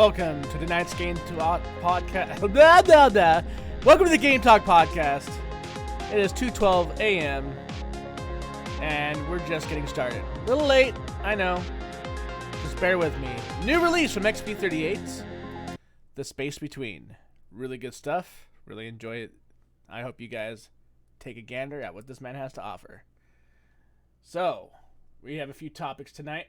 welcome to tonight's Game Talk podcast. Welcome to the Game Talk podcast. It is 2:12 a.m. and we're just getting started. A little late, I know. Just bear with me. New release from XP38, The Space Between. Really good stuff. Really enjoy it. I hope you guys take a gander at what this man has to offer. So, we have a few topics tonight.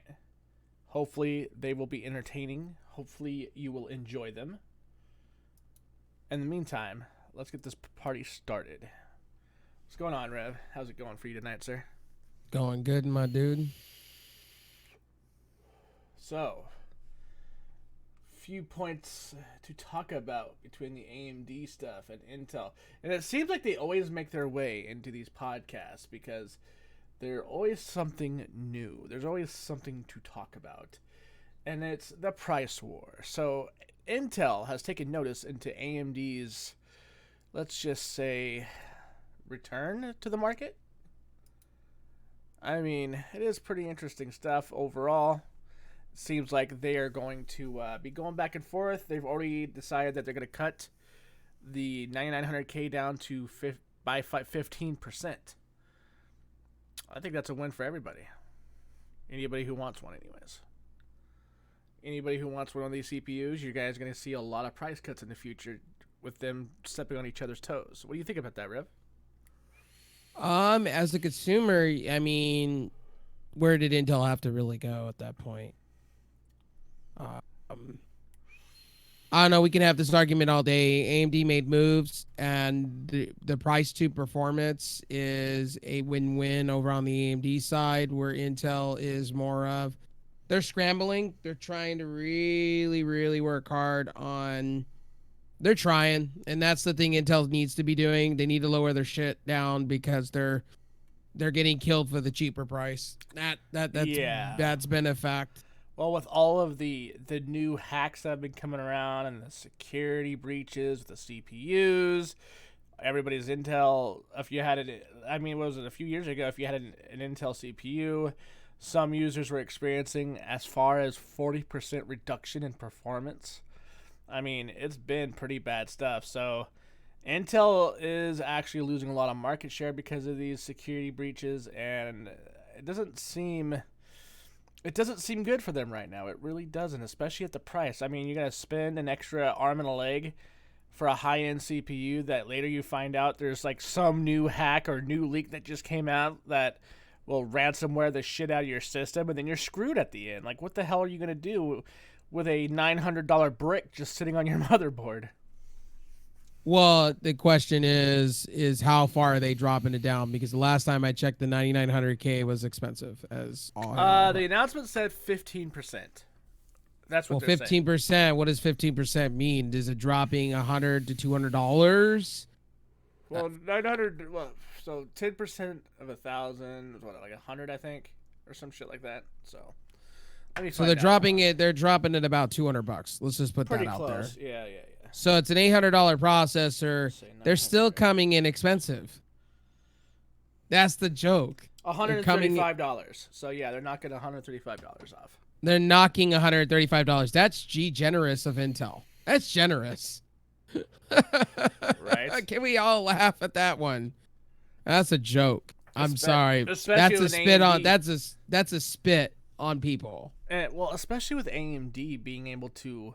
Hopefully they will be entertaining. Hopefully you will enjoy them. In the meantime, let's get this party started. What's going on, Rev? How's it going for you tonight, sir? Going good, my dude. So, few points to talk about between the AMD stuff and Intel. And it seems like they always make their way into these podcasts because there's always something new. There's always something to talk about. And it's the price war. So Intel has taken notice into AMD's, let's just say, return to the market. I mean, it is pretty interesting stuff overall. It seems like they are going to be going back and forth. They've already decided that they're going to cut the 9900K down to by 15%. I think that's a win for everybody. Anybody who wants one, anyways. Anybody who wants one of these CPUs, you guys are going to see a lot of price cuts in the future with them stepping on each other's toes. What do you think about that, Rev? As a consumer, I mean, where did Intel have to really go at that point? I don't know. We can have this argument all day. AMD made moves, and the price to performance is a win-win over on the AMD side, where Intel is more of they're scrambling. They're trying to really, really work hard on. They're trying, and that's the thing Intel needs to be doing. They need to lower their shit down because they're getting killed for the cheaper price. That's been a fact. Well, with all of the new hacks that have been coming around and the security breaches with the CPUs, everybody's Intel. If you had it, I mean, what was it, a few years ago? If you had an Intel CPU, some users were experiencing as far as 40% reduction in performance. I mean, it's been pretty bad stuff. So, Intel is actually losing a lot of market share because of these security breaches, and it doesn't seem good for them right now. It really doesn't, especially at the price. I mean, you got to spend an extra arm and a leg for a high-end CPU that later you find out there's like some new hack or new leak that just came out that will ransomware the shit out of your system, and then you're screwed at the end. Like, what the hell are you going to do with a $900 brick just sitting on your motherboard? Well, the question is how far are they dropping it down? Because the last time I checked, the 9900K was expensive as all. The announcement said 15%. That's what they're 15%. saying. What does 15% mean? Is it dropping $100 to $200? Well, 900. Well, so 10% of 1,000 is what, like 100, I think, or some shit like that. So they're dropping it. They're dropping it about $200. Let's just put pretty that out close. there. Yeah. So it's an $800 processor. They're still coming in expensive. That's the joke. $135. So yeah, they're knocking $135 off. They're knocking $135. That's generous of Intel. That's generous. Right? Can we all laugh at that one? That's a joke. I'm sorry. That's a spit AMD. on. That's a spit on people. Well, especially with AMD being able to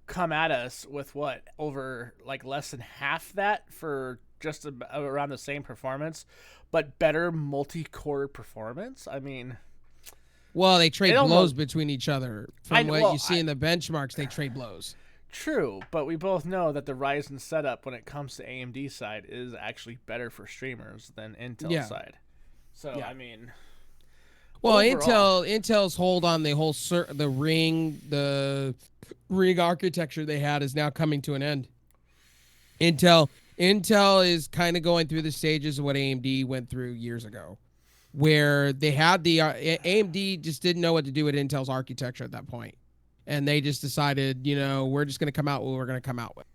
come at us with over like less than half that for just around the same performance, but better multi-core performance. I mean, well, they trade blows between each other. From what you see in the benchmarks, they trade blows. True, but we both know that the Ryzen setup when it comes to AMD side is actually better for streamers than Intel side. So yeah. I mean, well, overall, Intel's hold on the whole the ring architecture they had is now coming to an end. Intel is kind of going through the stages of what AMD went through years ago, where they had the AMD just didn't know what to do with Intel's architecture at that point, and they just decided, we're just going to come out with what we're going to come out with.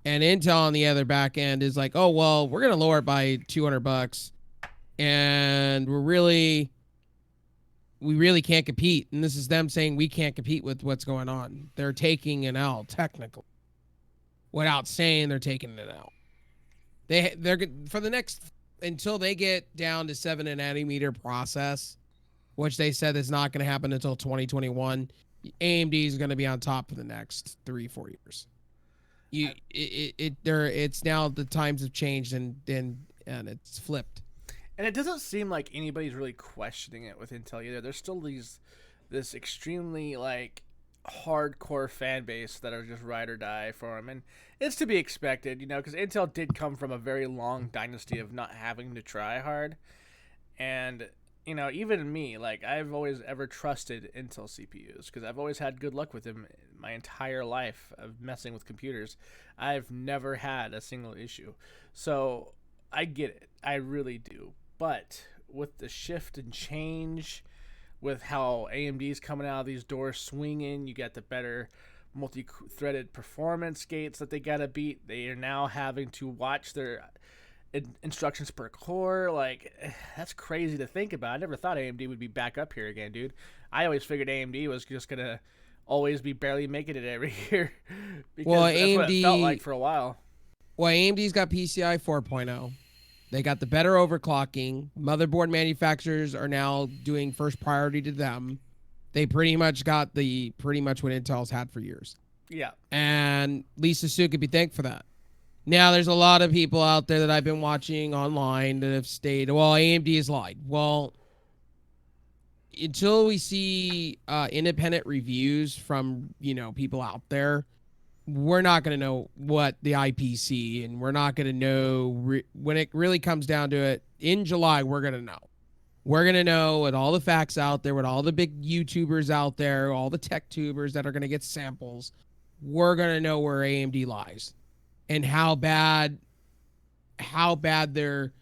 And Intel on the other back end is like, oh well, we're going to lower it by $200, and we're really we really can't compete. And this is them saying we can't compete with what's going on. They're taking an L technically, without saying they're taking an L. They're for the next until they get down to 7 nanometer process, which they said is not going to happen until 2021. AMD is going to be on top for the next 3-4 years. It's now the times have changed and it's flipped. And it doesn't seem like anybody's really questioning it with Intel either. There's still this extremely like hardcore fan base that are just ride or die for them, and it's to be expected, because Intel did come from a very long dynasty of not having to try hard, and even me, like I've always ever trusted Intel CPUs because I've always had good luck with them my entire life of messing with computers. I've never had a single issue, so I get it, I really do. But with the shift and change, with how AMD's coming out of these doors swinging, you got the better multi-threaded performance gates that they gotta beat. They are now having to watch their instructions per core. Like, that's crazy to think about. I never thought AMD would be back up here again, dude. I always figured AMD was just gonna always be barely making it every year because that's AMD, what it felt like for a while. Well, AMD's got PCI 4.0. They got the better overclocking. Motherboard manufacturers are now doing first priority to them. They pretty much got what Intel's had for years. Yeah. And Lisa Su could be thanked for that. Now, there's a lot of people out there that I've been watching online that have stated, well, AMD has lied. Well, until we see independent reviews from, people out there, we're not going to know what the IPC, and we're not going to know when it really comes down to it. In July, we're going to know. We're going to know with all the facts out there, with all the big YouTubers out there, all the tech tubers that are going to get samples. We're going to know where AMD lies and how bad their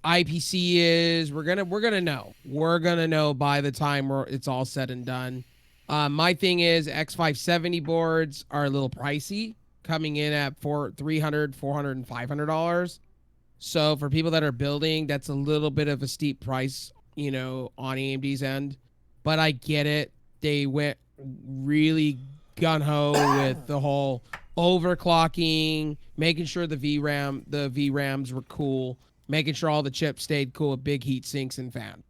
IPC is. We're going to know. We're going to know by the time it's all said and done. My thing is X570 boards are a little pricey, coming in at $300, $400, and $500. So for people that are building, that's a little bit of a steep price, on AMD's end. But I get it. They went really gun-ho with the whole overclocking, making sure the VRAMs were cool, making sure all the chips stayed cool with big heat sinks and fan.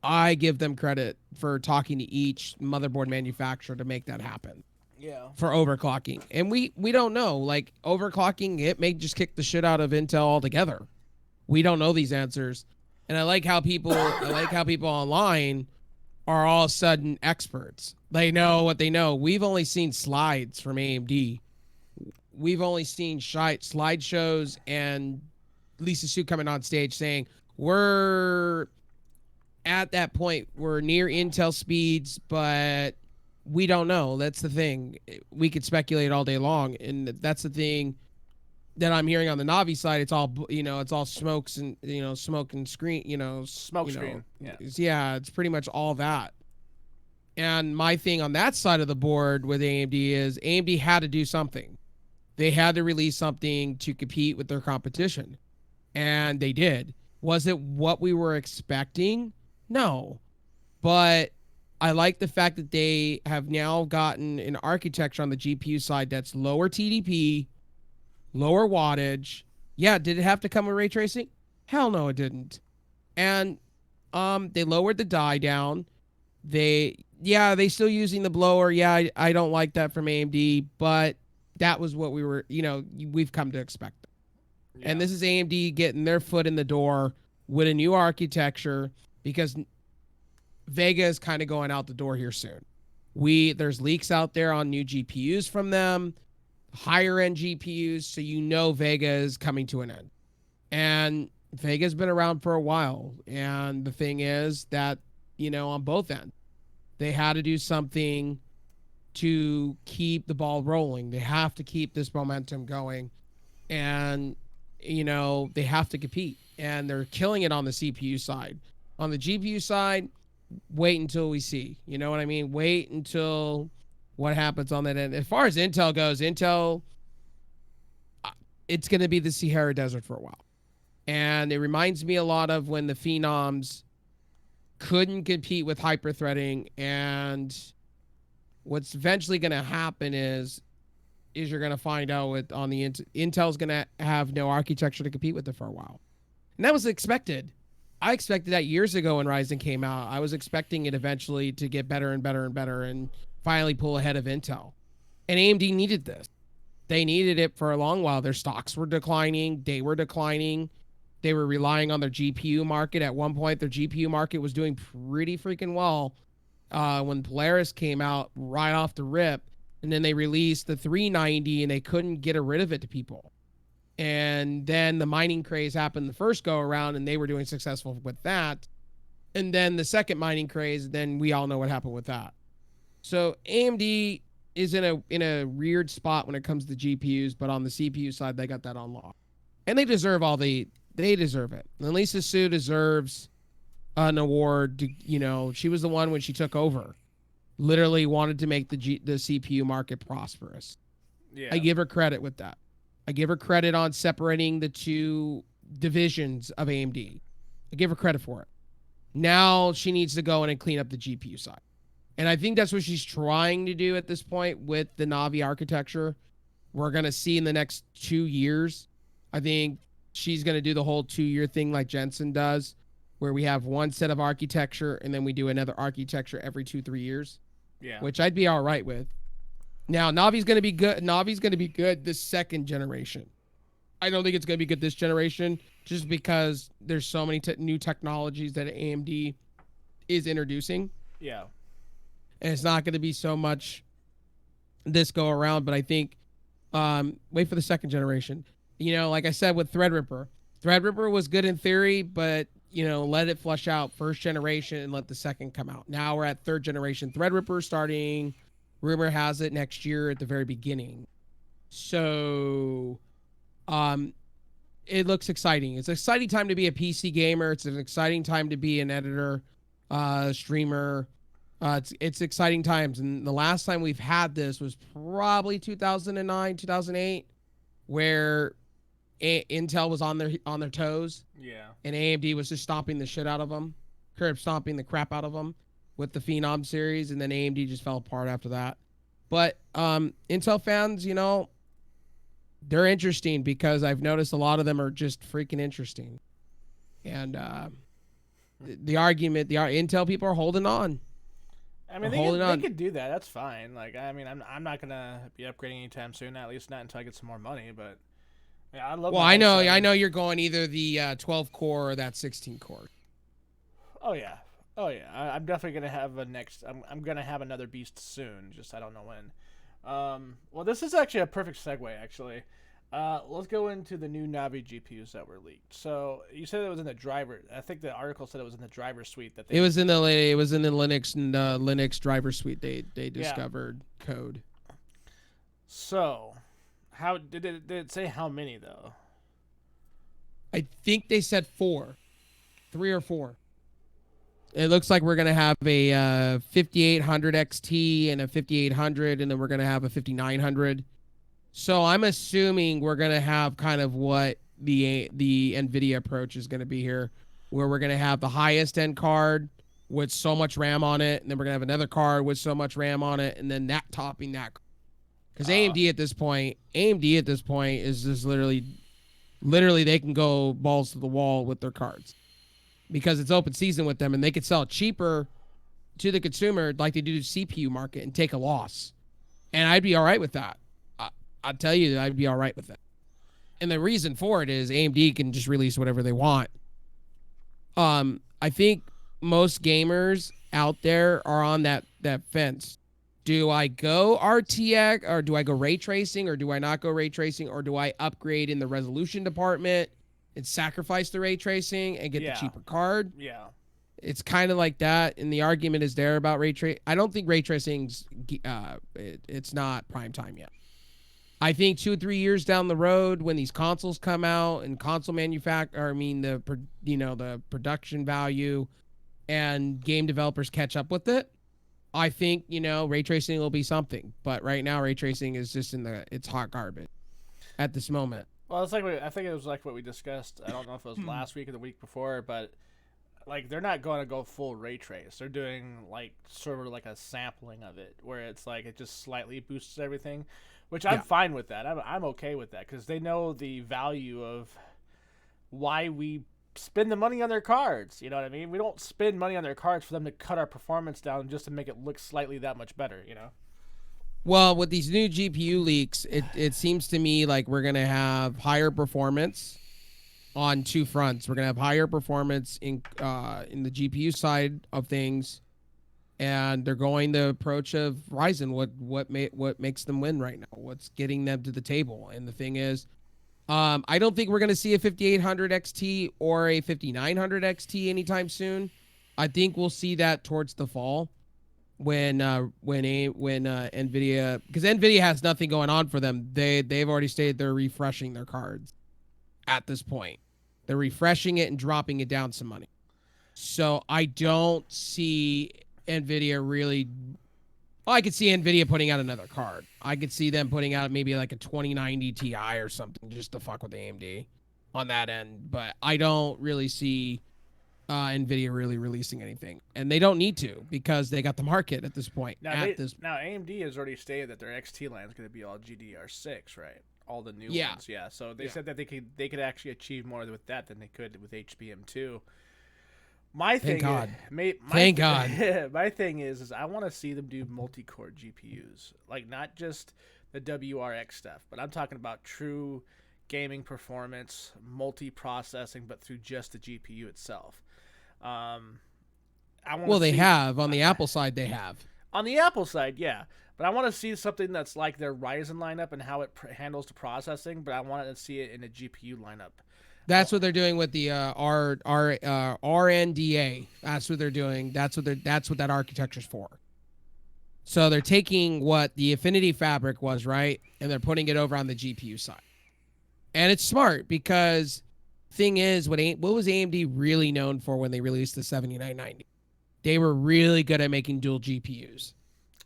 I give them credit for talking to each motherboard manufacturer to make that happen. Yeah. For overclocking. And we don't know. Like, overclocking, it may just kick the shit out of Intel altogether. We don't know these answers. And I like how people online are all of a sudden experts. They know what they know. We've only seen slides from AMD. We've only seen slideshows and Lisa Su coming on stage saying, we're at that point, we're near Intel speeds, but we don't know. That's the thing. We could speculate all day long, and that's the thing that I'm hearing on the Navi side. It's all it's all smokes and smoke and screen. Smoke screen. Yeah, it's pretty much all that. And my thing on that side of the board with AMD is AMD had to do something. They had to release something to compete with their competition, and they did. Was it what we were expecting? No, but I like the fact that they have now gotten an architecture on the GPU side that's lower TDP, lower wattage. Yeah, did it have to come with ray tracing? Hell no, it didn't. And they lowered the die down. They still using the blower. Yeah, I don't like that from AMD, but that was what we've come to expect. Yeah. And this is AMD getting their foot in the door with a new architecture, because Vega is kind of going out the door here soon. There's leaks out there on new GPUs from them, higher end GPUs, so Vega is coming to an end. And Vega's been around for a while, and the thing is that, on both ends, they had to do something to keep the ball rolling. They have to keep this momentum going, and they have to compete, and they're killing it on the CPU side. On the GPU side, wait until we see. You know what I mean? Wait until what happens on that end. As far as Intel goes, it's going to be the Sahara Desert for a while. And it reminds me a lot of when the Phenoms couldn't compete with hyper-threading, and what's eventually going to happen is you're going to find out with on the Intel's going to have no architecture to compete with it for a while. And that was expected. I expected that years ago when Ryzen came out. I was expecting it eventually to get better and better and better and finally pull ahead of Intel. And AMD needed this. They needed it for a long while. Their stocks were declining. They were declining. They were relying on their GPU market. At one point, their GPU market was doing pretty freaking well when Polaris came out right off the rip. And then they released the 390 and they couldn't get rid of it to people. And then the mining craze happened the first go around and they were doing successful with that. And then the second mining craze, then we all know what happened with that. So AMD is in a weird spot when it comes to GPUs, but on the CPU side, they got that on lock. And they deserve they deserve it. And Lisa Su deserves an award. She was the one when she took over. Literally wanted to make the CPU market prosperous. Yeah. I give her credit with that. I give her credit on separating the two divisions of AMD. I give her credit for it. Now she needs to go in and clean up the GPU side. And I think that's what she's trying to do at this point with the Navi architecture. We're going to see in the next 2 years. I think she's going to do the whole 2-year thing like Jensen does, where we have one set of architecture and then we do another architecture every 2-3 years. Yeah. Which I'd be all right with. Now, Navi's going to be good. Navi's going to be good this second generation. I don't think it's going to be good this generation just because there's so many new technologies that AMD is introducing. Yeah. And it's not going to be so much this go around, but I think wait for the second generation. Like I said with Threadripper. Threadripper was good in theory, but let it flush out first generation and let the second come out. Now we're at third generation Threadripper starting, rumor has it, next year at the very beginning. So it looks exciting. It's an exciting time to be a PC gamer. It's an exciting time to be an editor, streamer. It's exciting times. And the last time we've had this was probably 2009, 2008, where Intel was on their toes. Yeah. And AMD was just stomping the shit out of them, curb stomping the crap out of them with the Phenom series, and then AMD just fell apart after that. But Intel fans, they're interesting because I've noticed a lot of them are just freaking interesting. And the Intel people are holding on. I mean, they could do that. That's fine. Like, I mean, I'm not gonna be upgrading anytime soon. At least not until I get some more money. But yeah, I love. Well, I know you're going either the 12 core or that 16 core. Oh yeah. I'm definitely gonna have I'm gonna have another beast soon. Just I don't know when. Well, this is actually a perfect segue. Actually, let's go into the new Navi GPUs that were leaked. So you said it was in the driver. I think the article said it was in the driver suite that they. It was in the Linux driver suite. They discovered code. So, how did it say how many though? I think they said 3 or 4. It looks like we're going to have a 5800 XT and a 5800, and then we're going to have a 5900. So I'm assuming we're going to have kind of what the NVIDIA approach is going to be here, where we're going to have the highest end card with so much RAM on it, and then we're going to have another card with so much RAM on it, and then that topping that. Because AMD at this point is just literally they can go balls to the wall with their cards. Because it's open season with them, and they could sell it cheaper to the consumer like they do the CPU market and take a loss. And I'd be all right with that. I'll tell you, I'd be all right with that. And the reason for it is AMD can just release whatever they want. I think most gamers out there are on that fence. Do I go RTX, or do I go ray tracing, or do I not go ray tracing, or do I upgrade in the resolution department and sacrifice the ray tracing and get the cheaper card? Yeah. It's kind of like that, and the argument is there about ray tracing. I don't think ray tracing's it's not prime time yet. I think 2 or 3 years down the road, when these consoles come out and console the production value and game developers catch up with it, I think ray tracing will be something. But right now, ray tracing is just it's hot garbage at this moment. Well, I think it was like what we discussed. I don't know if it was last week or the week before, but like they're not going to go full ray trace. They're doing like sort of like a sampling of it, where it's like it just slightly boosts everything, which I'm Yeah. fine with that. I'm okay with that because they know the value of why we spend the money on their cards. You know what I mean? We don't spend money on their cards for them to cut our performance down just to make it look slightly that much better. You know? Well, with these new GPU leaks, it seems to me like we're gonna have higher performance on two fronts. We're gonna have higher performance in the GPU side of things, and they're going the approach of Ryzen. What makes them win right now? What's getting them to the table? And the thing is, I don't think we're gonna see a 5800 XT or a 5900 XT anytime soon. I think we'll see that towards the fall when Nvidia, because Nvidia has nothing going on for them. They've already stated they're refreshing their cards at this point. They're refreshing it and dropping it down some money. So I don't see Nvidia really. Well, I could see Nvidia putting out another card. I could see them putting out maybe like a 2090 Ti or something just to fuck with AMD on that end. But I don't really see Nvidia really releasing anything, and they don't need to because they got the market at this point. Now AMD has already stated that their XT line is going to be all GDR6, right? All the new ones, yeah. So they said that they could actually achieve more with that than they could with HBM2. My thing, Thank God. My thing is I want to see them do multi-core GPUs, like not just the WRX stuff, but I'm talking about true gaming performance, multi-processing, but through just the GPU itself. They have on the Apple side. They have on the Apple side, yeah. But I want to see something that's like their Ryzen lineup and how it handles the processing. But I want to see it in a GPU lineup. That's what they're doing with the RNDA. That's what they're doing. That's what that architecture's for. So they're taking what the Affinity Fabric was, right, and they're putting it over on the GPU side. And it's smart because thing is, what was AMD really known for when they released the 7990? They were really good at making dual GPUs.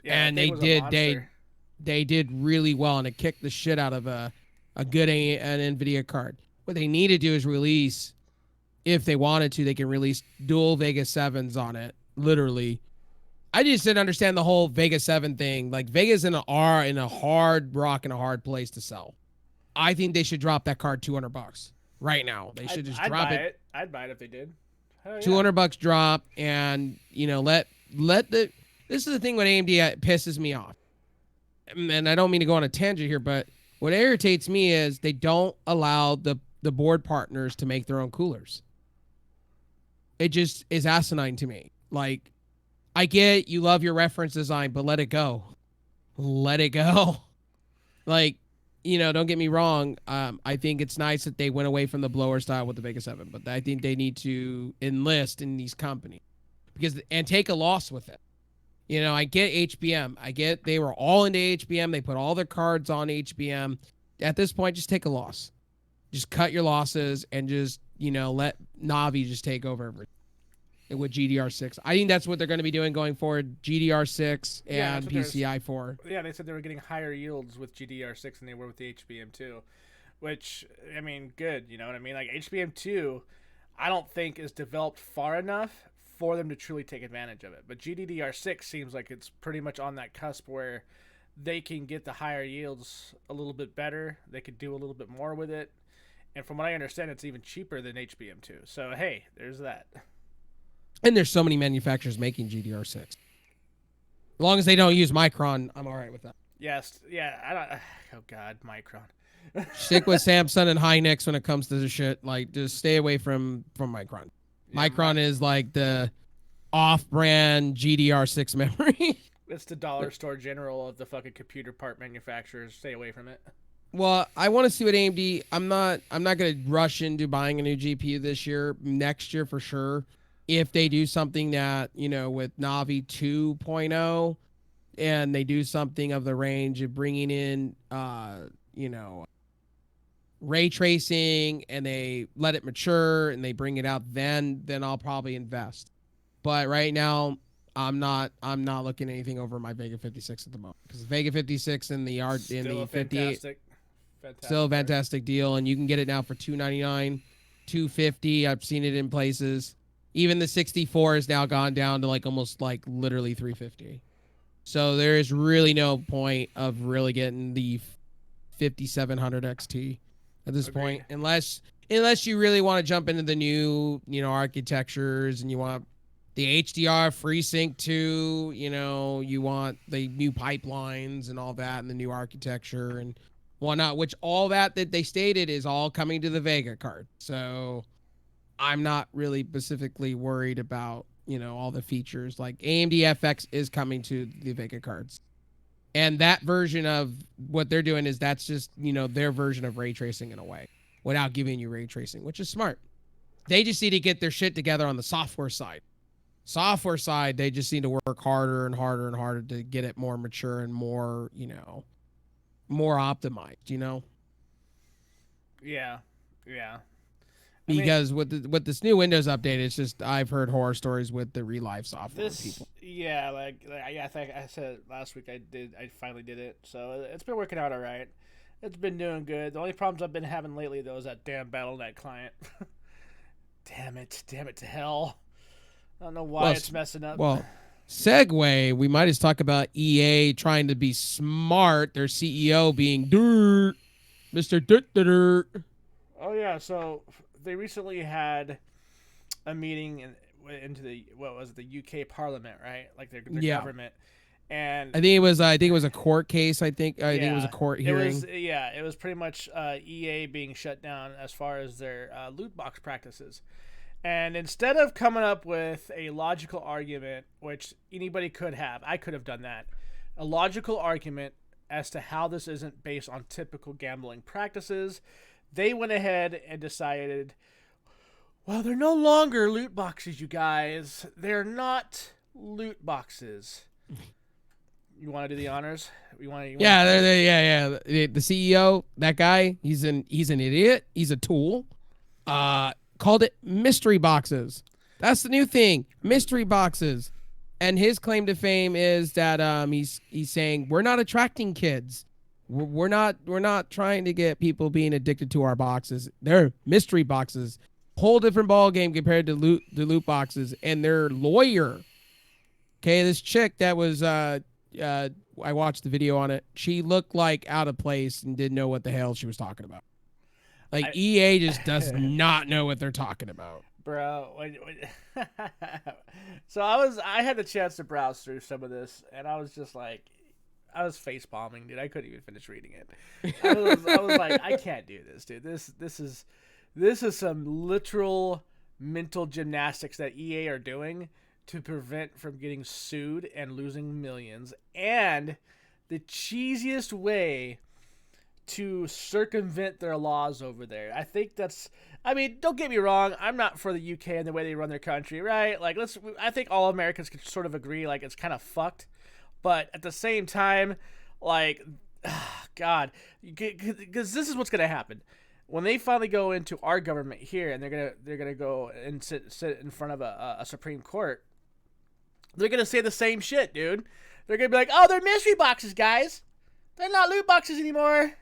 Yeah, and they did really well, and it kicked the shit out of an NVIDIA card. What they need to do is release, if they wanted to, they can release dual Vega 7s on it, literally. I just didn't understand the whole Vega 7 thing. Like, Vega's in a hard rock and a hard place to sell. I think they should drop that card $200 right now. They should just drop it. I'd buy it if they did. Yeah. $200 drop, and let the. This is the thing with AMD pisses me off, and I don't mean to go on a tangent here, but what irritates me is they don't allow the board partners to make their own coolers. It just is asinine to me. Like, I get you love your reference design, but let it go. Let it go. Like, don't get me wrong. I think it's nice that they went away from the blower style with the Vega 7, but I think they need to enlist in these companies and take a loss with it. I get HBM. I get they were all into HBM. They put all their cards on HBM. At this point, just take a loss. Just cut your losses and just, let Navi just take over everything with GDR6. I think that's what they're going to be doing going forward, GDR6 and PCI 4. Yeah, they said they were getting higher yields with GDR6 than they were with the HBM2, which, I mean, good. You know what I mean? Like, HBM2, I don't think is developed far enough for them to truly take advantage of it. But GDDR6 seems like it's pretty much on that cusp where they can get the higher yields a little bit better. They could do a little bit more with it. And from what I understand, it's even cheaper than HBM2. So, hey, there's that. And there's so many manufacturers making GDR6. As long as they don't use Micron, I'm all right with that. Yes. Yeah. I don't. Oh, God, Micron. Stick with Samsung and Hynix when it comes to this shit. Like, just stay away from Micron. Yeah, Micron is like the off-brand GDR6 memory. It's the dollar store general of the fucking computer part manufacturers. Stay away from it. Well, I want to see what AMD. I'm not going to rush into buying a new GPU this year. Next year for sure. If they do something that, with Navi 2.0 and they do something of the range of bringing in, ray tracing and they let it mature and they bring it out, then I'll probably invest. But right now, I'm not looking at anything over my Vega 56 at the moment because Vega 56 and the 58 still a fantastic deal, and you can get it now for $299, $250. I've seen it in places. Even the 64 has now gone down to like almost like literally 350. So there is really no point of really getting the 5700 XT at this point, Agreed. unless you really want to jump into the new, architectures, and you want the HDR FreeSync 2, you want the new pipelines and all that, and the new architecture and whatnot, which all that they stated is all coming to the Vega card. So I'm not really specifically worried about, all the features. Like AMD FX is coming to the Vega cards. And that version of what they're doing is that's just, their version of ray tracing in a way without giving you ray tracing, which is smart. They just need to get their shit together on the software side. Software side, they just need to work harder and harder and harder to get it more mature and more, more optimized. Yeah, yeah. Because with this new Windows update, it's just I've heard horror stories with the relive software people. Yeah, I think I said last week I finally did it, so it's been working out all right. It's been doing good. The only problems I've been having lately though is that damn BattleNet client. Damn it to hell. I don't know why it's messing up. Well, segue, we might just talk about EA trying to be smart. Their CEO being Dirt, Mr. Dirt. Oh yeah, so they recently had a meeting into the UK Parliament, right? Like their government, and I think it was a court case. I think it was a court hearing. It was pretty much EA being shut down as far as their loot box practices. And instead of coming up with a logical argument, which anybody could have, I could have done that, a logical argument as to how this isn't based on typical gambling practices, they went ahead and decided, well, they're no longer loot boxes, you guys. They're not loot boxes. You want to do the honors? Yeah. The CEO, that guy, he's an idiot. He's a tool. Called it mystery boxes. That's the new thing, mystery boxes. And his claim to fame is that he's saying we're not attracting kids. We're not trying to get people being addicted to our boxes. They're mystery boxes, whole different ball game compared to loot boxes. And their lawyer, okay, this chick that was I watched the video on it. She looked like out of place and didn't know what the hell she was talking about. Like EA just does not know what they're talking about, bro. So I had the chance to browse through some of this, and I was just like, I was face palming, dude. I couldn't even finish reading it. I was like, I can't do this, dude. This is some literal mental gymnastics that EA are doing to prevent from getting sued and losing millions, and the cheesiest way to circumvent their laws over there. I think don't get me wrong, I'm not for the UK and the way they run their country, right? Like, I think all Americans can sort of agree, like, it's kind of fucked. But at the same time, like, God, because this is what's going to happen. When they finally go into our government here and they're gonna go and sit in front of a Supreme Court, they're going to say the same shit, dude. They're going to be like, oh, they're mystery boxes, guys. They're not loot boxes anymore.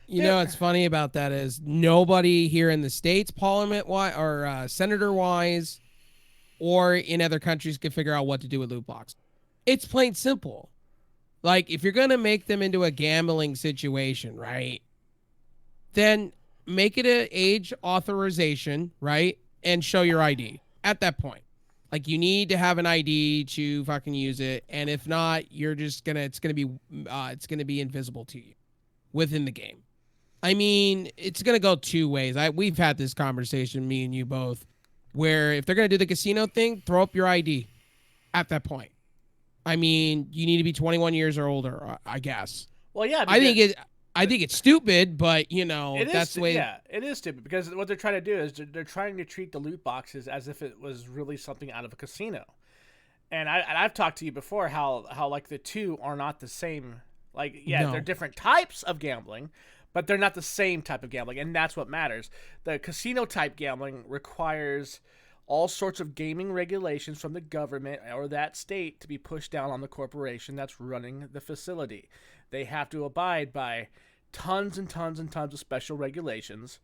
You know what's funny about that is nobody here in the States, parliament-wise or senator-wise, or in other countries can figure out what to do with loot boxes. It's plain simple. Like, if you're going to make them into a gambling situation, right, then make it an age authorization, right, and show your ID at that point. Like, you need to have an ID to fucking use it, and if not, it's gonna be invisible to you within the game. I mean, it's going to go two ways. We've had this conversation, me and you both, where if they're going to do the casino thing, throw up your ID at that point. I mean, you need to be 21 years or older, I guess. Well, yeah. I think it's stupid, but, that's the way. Yeah, it is stupid because what they're trying to do is they're trying to treat the loot boxes as if it was really something out of a casino. And I've talked to you before how like the two are not the same. Like, yeah, they're different types of gambling, but they're not the same type of gambling, and that's what matters. The casino-type gambling requires all sorts of gaming regulations from the government or that state to be pushed down on the corporation that's running the facility. They have to abide by tons and tons and tons of special regulations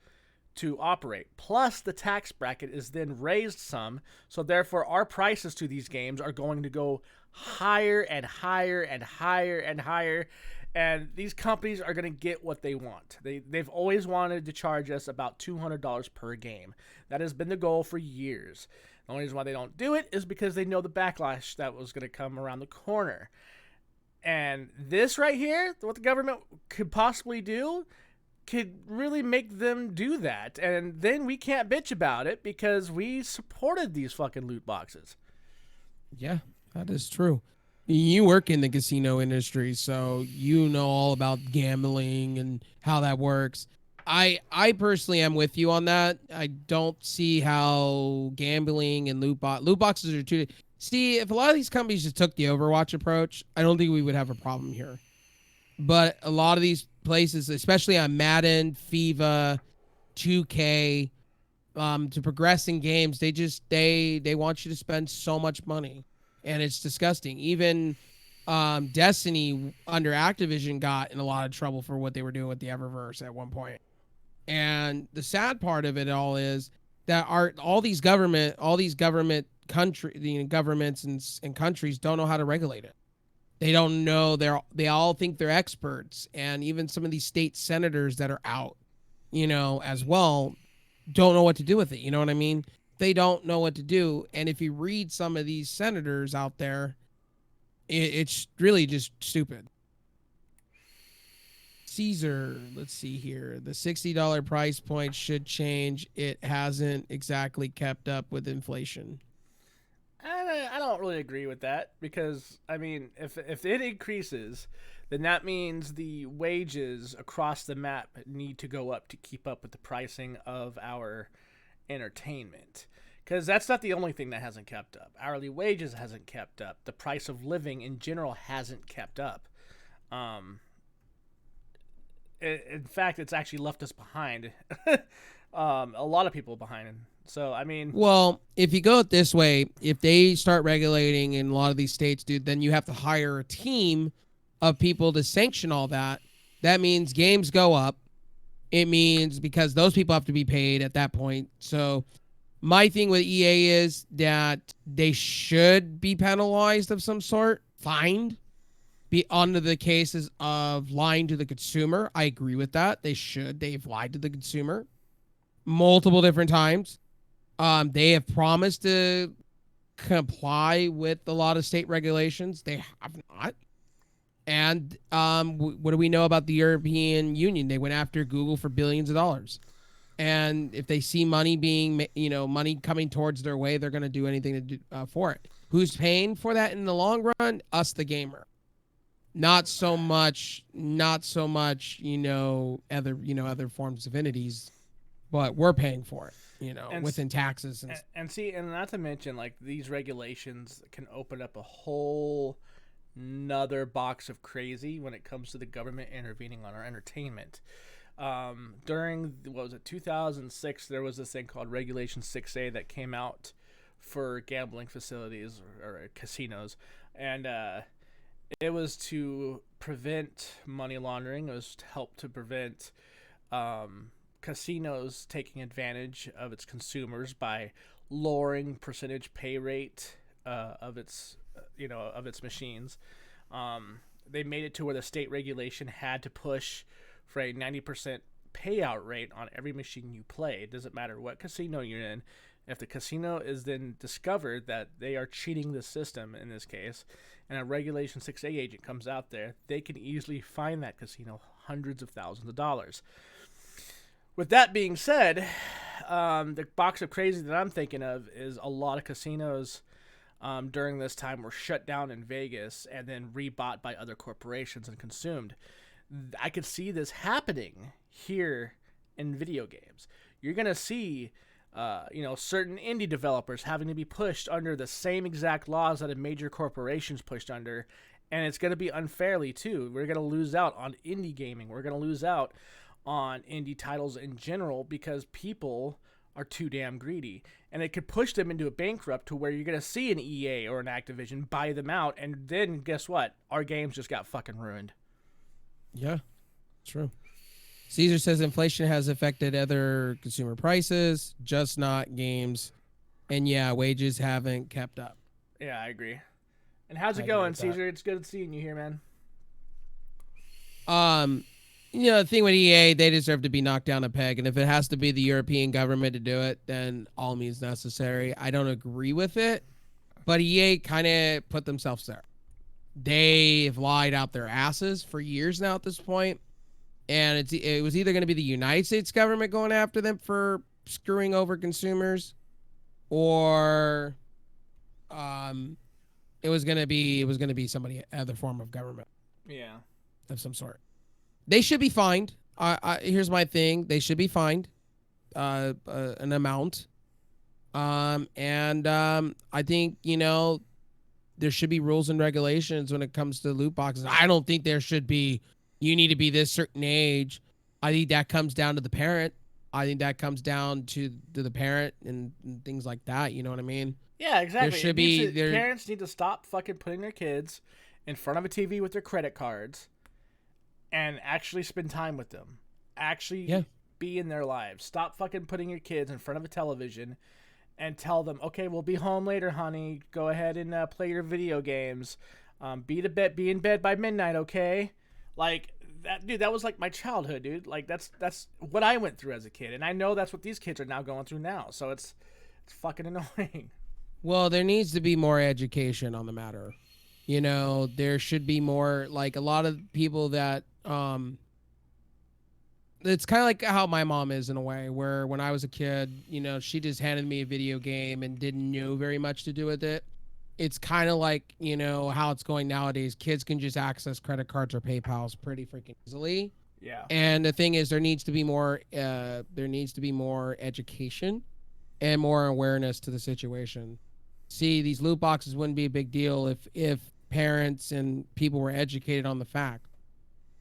to operate. Plus, the tax bracket is then raised some, so therefore our prices to these games are going to go higher and higher and higher and higher. And these companies are going to get what they want. They've always wanted to charge us about $200 per game. That has been the goal for years. The only reason why they don't do it is because they know the backlash that was going to come around the corner. And this right here, what the government could possibly do, could really make them do that. And then we can't bitch about it because we supported these fucking loot boxes. Yeah, that is true. You work in the casino industry, so you know all about gambling and how that works. I personally am with you on that. I don't see how gambling and loot boxes are too. See, if a lot of these companies just took the Overwatch approach, I don't think we would have a problem here. But a lot of these places, especially on Madden, FIFA, 2K, to progress in games, they want you to spend so much money, and it's disgusting. Even Destiny under Activision got in a lot of trouble for what they were doing with the Eververse at one point. And the sad part of it all is that all these government governments and countries don't know how to regulate it. They don't know. They all think they're experts, and even some of these state senators that are out, as well, don't know what to do with it. You know what I mean? They don't know what to do. And if you read some of these senators out there, it's really just stupid. Caesar, let's see here. The $60 price point should change. It hasn't exactly kept up with inflation. I don't really agree with that because, I mean, if it increases, then that means the wages across the map need to go up to keep up with the pricing of our entertainment. Because that's not the only thing that hasn't kept up. Hourly wages hasn't kept up. The price of living in general hasn't kept up. In fact, it's actually left us behind. A lot of people behind. So, I mean... Well, if you go it this way, if they start regulating in a lot of these states, dude, then you have to hire a team of people to sanction all that. That means games go up. It means because those people have to be paid at that point. So my thing with EA is that they should be penalized of some sort, fined, be under the cases of lying to the consumer. I agree with that. They should. They've lied to the consumer multiple different times. They have promised to comply with a lot of state regulations. They have not. And what do we know about the European Union? They went after Google for billions of dollars. And if they see money money coming towards their way, they're going to do anything to do, for it. Who's paying for that in the long run? Us, the gamer. Not so much, other forms of entities, but we're paying for it. Within taxes and see, and not to mention, like, these regulations can open up a whole another box of crazy when it comes to the government intervening on our entertainment. During 2006, there was this thing called Regulation 6A that came out for gambling facilities or casinos, and it was to prevent money laundering. It was to help to prevent casinos taking advantage of its consumers by lowering percentage pay rate of its machines. They made it to where the state regulation had to push for a 90% payout rate on every machine you play. It doesn't matter what casino you're in. If the casino is then discovered that they are cheating the system in this case, and a Regulation 6A agent comes out there, they can easily fine that casino hundreds of thousands of dollars. With that being said, the box of crazy that I'm thinking of is a lot of casinos during this time were shut down in Vegas and then rebought by other corporations and consumed. I could see this happening here in video games. You're going to see, certain indie developers having to be pushed under the same exact laws that a major corporation's pushed under, and it's going to be unfairly too. We're going to lose out on indie gaming. We're going to lose out on indie titles in general because people are too damn greedy, and it could push them into a bankrupt to where you're going to see an EA or an Activision buy them out, and then guess what? Our games just got fucking ruined. Yeah, true. Caesar says inflation has affected other consumer prices, just not games. And yeah, wages haven't kept up. Yeah, I agree. And how's I it agree going, with that. Caesar? It's good seeing you here, man. Um, the thing with EA, they deserve to be knocked down a peg, and if it has to be the European government to do it, then all means necessary. I don't agree with it, but EA kind of put themselves there. They've lied out their asses for years now at this point, and it was either going to be the United States government going after them for screwing over consumers, or it was gonna be somebody other form of government Yeah. of some sort. They should be fined. Here's my thing: they should be fined an amount. I think there should be rules and regulations when it comes to loot boxes. I don't think there should be. You need to be this certain age. I think that comes down to the parent. I think that comes down to the parent and things like that. You know what I mean? Yeah, exactly. There should be parents need to stop fucking putting their kids in front of a TV with their credit cards and actually spend time with them. Actually be in their lives. Stop fucking putting your kids in front of a television and tell them, okay, we'll be home later, honey. Go ahead and play your video games. Be in bed by midnight, okay? Like that, dude. That was like my childhood, dude. Like that's what I went through as a kid, and I know that's what these kids are now going through now. So it's fucking annoying. Well, there needs to be more education on the matter. There should be more, like, a lot of people that it's kind of like how my mom is in a way, where when I was a kid, she just handed me a video game and didn't know very much to do with it. It's kind of like, how it's going nowadays. Kids can just access credit cards or PayPals pretty freaking easily. Yeah. And the thing is, there needs to be more education and more awareness to the situation. See, these loot boxes wouldn't be a big deal if parents and people were educated on the fact,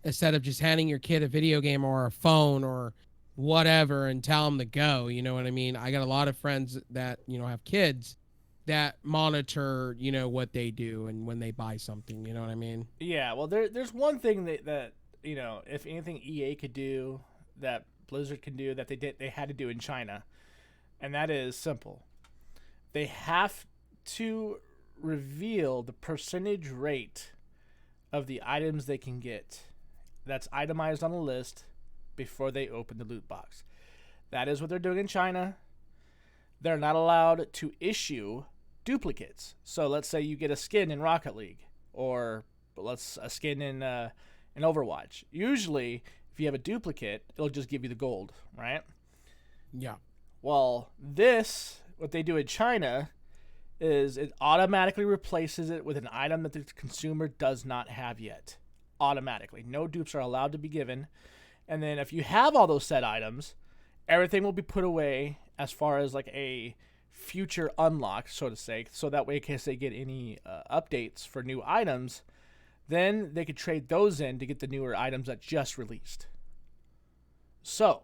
instead of just handing your kid a video game or a phone or whatever and tell them to go. You know what I mean? I got a lot of friends that have kids that monitor what they do and when they buy something. You know what I mean? Yeah. Well, there's one thing that if anything EA could do, that Blizzard can do, that they had to do in China, and that is simple. They have to reveal the percentage rate of the items they can get that's itemized on a list before they open the loot box. That is what they're doing in China. They're not allowed to issue duplicates. So let's say you get a skin in Rocket League, or a skin in Overwatch. Usually, if you have a duplicate, it'll just give you the gold, right? Yeah. Well, what they do in China is it automatically replaces it with an item that the consumer does not have yet. Automatically. No dupes are allowed to be given. And then if you have all those set items, everything will be put away as far as like a future unlock, so to say. So that way, in case they get any updates for new items, then they could trade those in to get the newer items that just released. So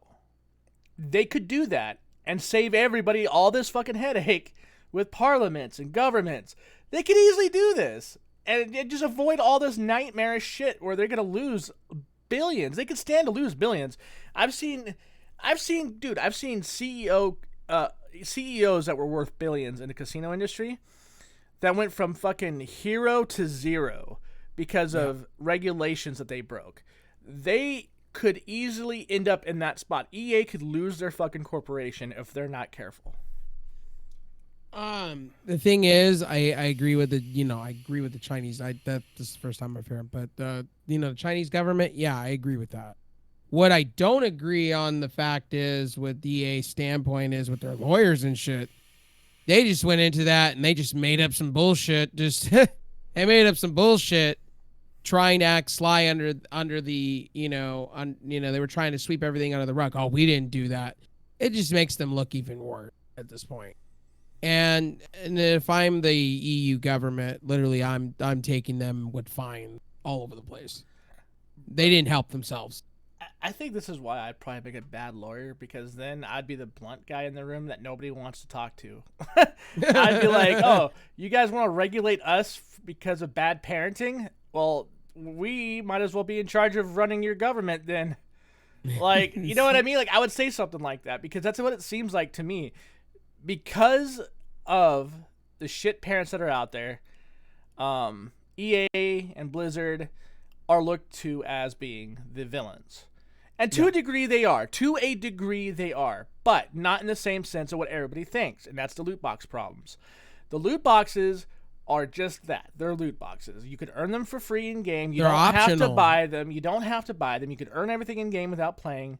they could do that and save everybody all this fucking headache with parliaments and governments. They could easily do this and just avoid all this nightmarish shit where they're gonna lose billions. They could stand to lose billions. I've seen CEOs that were worth billions in the casino industry that went from fucking hero to zero because of regulations that they broke. They could easily end up in that spot. EA could lose their fucking corporation if they're not careful. The thing is, I agree with I agree with the Chinese. This is the first time I've heard, but the Chinese government, yeah, I agree with that. What I don't agree on the fact is, with EA's standpoint, is with their lawyers and shit. They just went into that and they just made up some bullshit. They made up some bullshit, trying to act sly under the they were trying to sweep everything under the rug. Oh, we didn't do that. It just makes them look even worse at this point. And if I'm the EU government, literally, I'm taking them with fine all over the place. They didn't help themselves. I think this is why I'd probably make a bad lawyer, because then I'd be the blunt guy in the room that nobody wants to talk to. I'd be like, oh, you guys want to regulate us because of bad parenting? Well, we might as well be in charge of running your government then. Like, you know what I mean? Like, I would say something like that because that's what it seems like to me. Because of the shit parents that are out there, EA and Blizzard are looked to as being the villains. And to a degree they are. To a degree they are. But not in the same sense of what everybody thinks. And that's the loot box problems. The loot boxes are just that. They're loot boxes. You could earn them for free in game. You don't have to buy them. You don't have to buy them. You could earn everything in game without paying.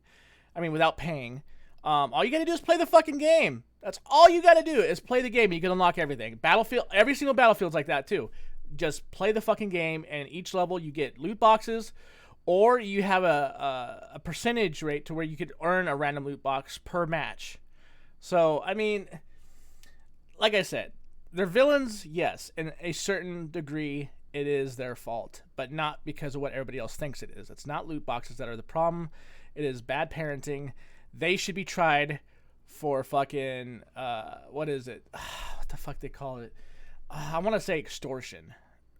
All you got to do is play the fucking game. That's all you got to do is play the game. You can unlock everything. Battlefield, every single Battlefield's like that too. Just play the fucking game, and each level you get loot boxes, or you have a percentage rate to where you could earn a random loot box per match. So, I mean, like I said, they're villains, yes. In a certain degree, it is their fault, but not because of what everybody else thinks it is. It's not loot boxes that are the problem. It is bad parenting. They should be tried for fucking, what is it? What the fuck they call it? I want to say extortion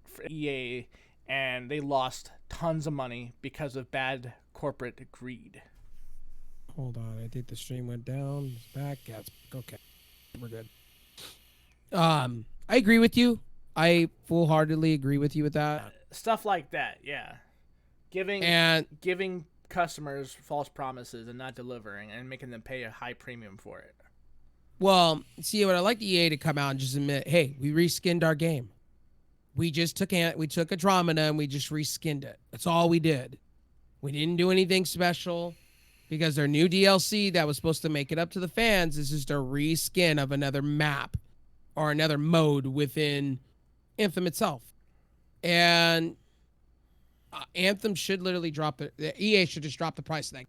for EA, and they lost tons of money because of bad corporate greed. Hold on, I think the stream went down. It's back. Yeah, it's okay. We're good. I agree with you. I full-heartedly agree with you with that. Stuff like that, yeah. Giving customers false promises and not delivering and making them pay a high premium for it. Well, see, what I like EA to come out and just admit, hey, we reskinned our game. We just took Andromeda and we just reskinned it. That's all we did. We didn't do anything special because their new DLC that was supposed to make it up to the fans is just a reskin of another map or another mode within Anthem itself. And Anthem should literally drop it. EA should just drop the price of that.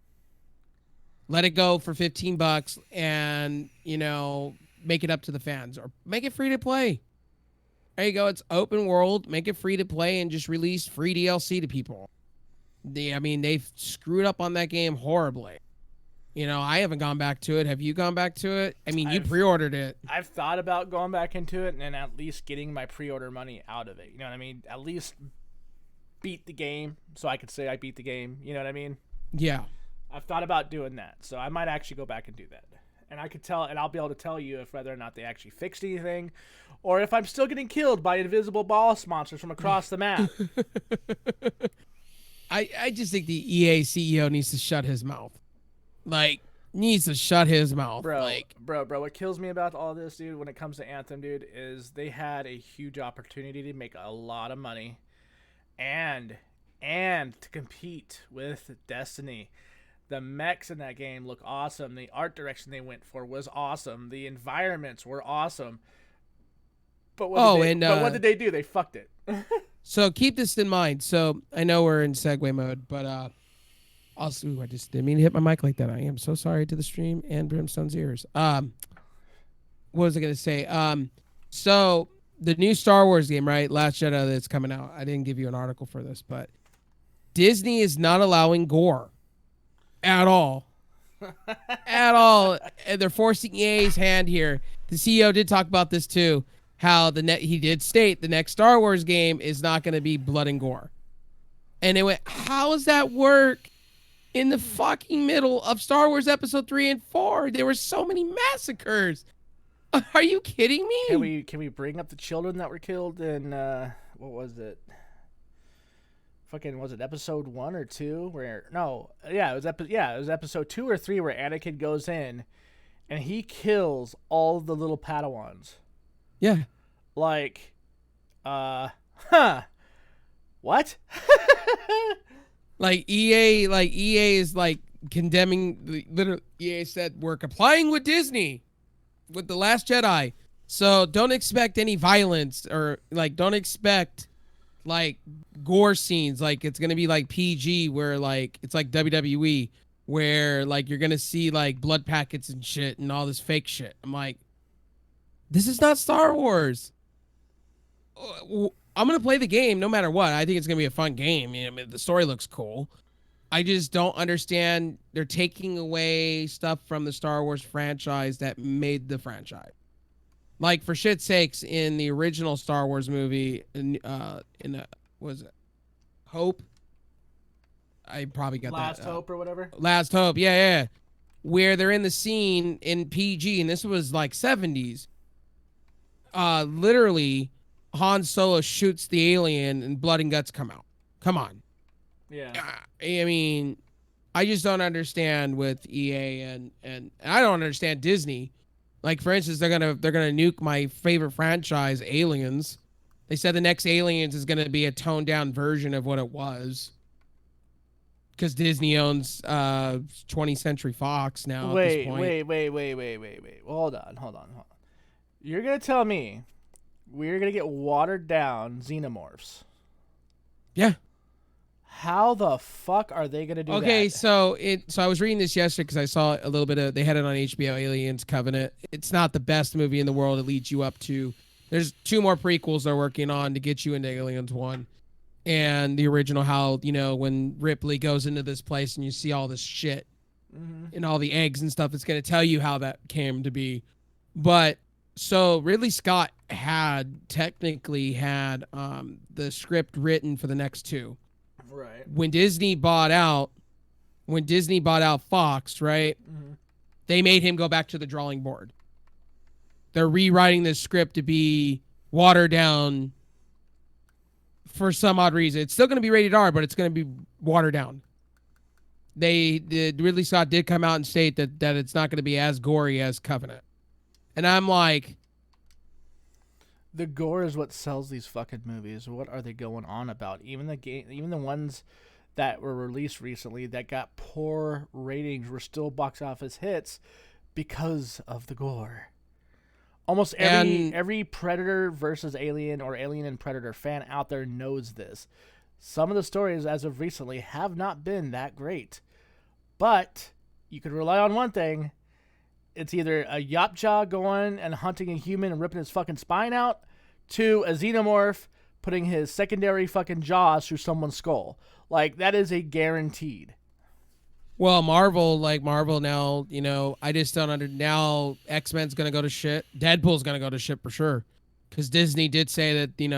Let it go for $15 and, make it up to the fans or make it free to play. There you go. It's open world. Make it free to play and just release free DLC to people. They've screwed up on that game horribly. I haven't gone back to it. Have you gone back to it? You pre-ordered it. I've thought about going back into it and at least getting my pre-order money out of it. You know what I mean? At least beat the game so I could say I beat the game. You know what I mean? Yeah. I've thought about doing that. So I might actually go back and do that. And I'll be able to tell you if whether or not they actually fixed anything or if I'm still getting killed by invisible boss monsters from across the map. I just think the EA CEO needs to shut his mouth. Needs to shut his mouth. Bro, what kills me about all this, dude, when it comes to Anthem, dude, is they had a huge opportunity to make a lot of money and to compete with Destiny. The mechs in that game look awesome. The art direction they went for was awesome. The environments were awesome. But what did they do? They fucked it. So keep this in mind. So I know we're in segue mode, but also I just didn't mean to hit my mic like that. I am so sorry to the stream and Brimstone's ears. What was I gonna say? So the new Star Wars game, right? Last Jedi that's coming out. I didn't give you an article for this, but Disney is not allowing gore. At all. At all. And they're forcing EA's hand here. The CEO did talk about this too. How he did state the next Star Wars game is not going to be blood and gore. And they went, how does that work in the fucking middle of Star Wars Episode 3 and 4? There were so many massacres. Are you kidding me? Can we bring up the children that were killed in what was it? Fucking, was it episode 1 or 2? It was episode 2 or 3 where Anakin goes in and he kills all the little Padawans. Yeah. What? EA is condemning, literally EA said, we're complying with Disney with The Last Jedi. So don't expect any violence or don't expect gore scenes. It's going to be PG where it's like WWE where you're going to see blood packets and shit and all this fake shit. I'm like, this is not Star Wars. I'm going to play the game no matter what. I think it's going to be a fun game. The story looks cool. I just don't understand. They're taking away stuff from the Star Wars franchise that made the franchise. For shit's sakes, in the original Star Wars movie, was it Hope? I probably got Last that. Hope or whatever. Last Hope, yeah. Where they're in the scene in PG, and this was like 70s. Literally, Han Solo shoots the alien, and blood and guts come out. Come on. Yeah. I mean, I just don't understand with EA and I don't understand Disney. Like for instance, they're gonna nuke my favorite franchise, Aliens. They said the next Aliens is gonna be a toned down version of what it was. Because Disney owns 20th Century Fox now at this point. Wait. Hold on. You're gonna tell me we're gonna get watered down xenomorphs? Yeah. How the fuck are they gonna do that? Okay, so I was reading this yesterday because I saw a little bit of, they had it on HBO, Aliens Covenant. It's not the best movie in the world. It leads you up to, there's 2 more prequels they're working on to get you into Aliens 1. And the original, how, when Ripley goes into this place and you see all this shit and all the eggs and stuff, it's going to tell you how that came to be. But so Ridley Scott technically had the script written for the next 2. Right. When Disney bought out Fox, right? Mm-hmm. They made him go back to the drawing board. They're rewriting this script to be watered down for some odd reason. It's still going to be rated R, but it's going to be watered down. Ridley Scott did come out and state that it's not going to be as gory as Covenant. And I'm like, the gore is what sells these fucking movies. What are they going on about? Even the ones that were released recently that got poor ratings were still box office hits because of the gore. Almost every Predator versus Alien or Alien and Predator fan out there knows this. Some of the stories as of recently have not been that great. But you could rely on one thing. It's either a Yapja going and hunting a human and ripping his fucking spine out, to a xenomorph putting his secondary fucking jaws through someone's skull. Like, that is a guaranteed. well, Marvel now, I just don't now X-Men's going to go to shit. Deadpool's going to go to shit for sure. Because Disney did say that, they're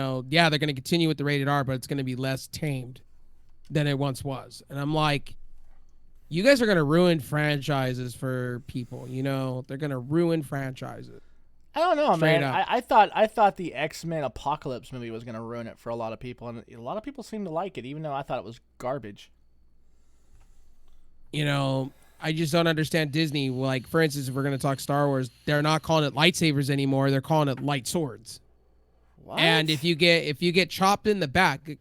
going to continue with the rated R, but it's going to be less tamed than it once was. And I'm like, you guys are going to ruin franchises for people, They're going to ruin franchises. I don't know, Straight man. up. I thought the X-Men Apocalypse movie was going to ruin it for a lot of people, and a lot of people seem to like it, even though I thought it was garbage. I just don't understand Disney. Like, for instance, if we're going to talk Star Wars, they're not calling it lightsabers anymore. They're calling it light swords. What? And if you get chopped in the back,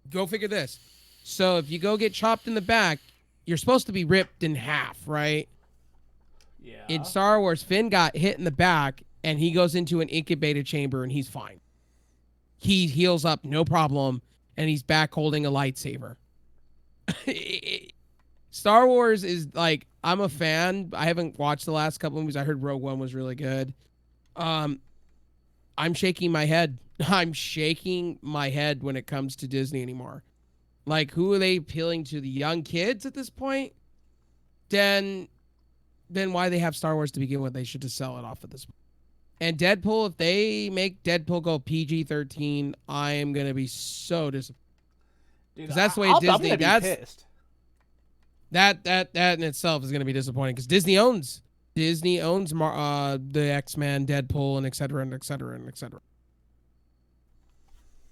go figure this. So if you go get chopped in the back, you're supposed to be ripped in half, right? Yeah. In Star Wars, Finn got hit in the back, and he goes into an incubator chamber, and he's fine. He heals up, no problem, and he's back holding a lightsaber. Star Wars is like, I'm a fan. I haven't watched the last couple movies. I heard Rogue One was really good. I'm shaking my head. I'm shaking my head when it comes to Disney anymore. Like, who are they appealing to? The young kids at this point? Then why they have Star Wars to begin with? They should just sell it off at this point. And Deadpool, if they make Deadpool go PG-13, I am gonna be so disappointed. Because that's the way Disney. I'm gonna be pissed. That in itself is gonna be disappointing because Disney owns the X-Men, Deadpool, and et cetera, and et cetera, and et cetera.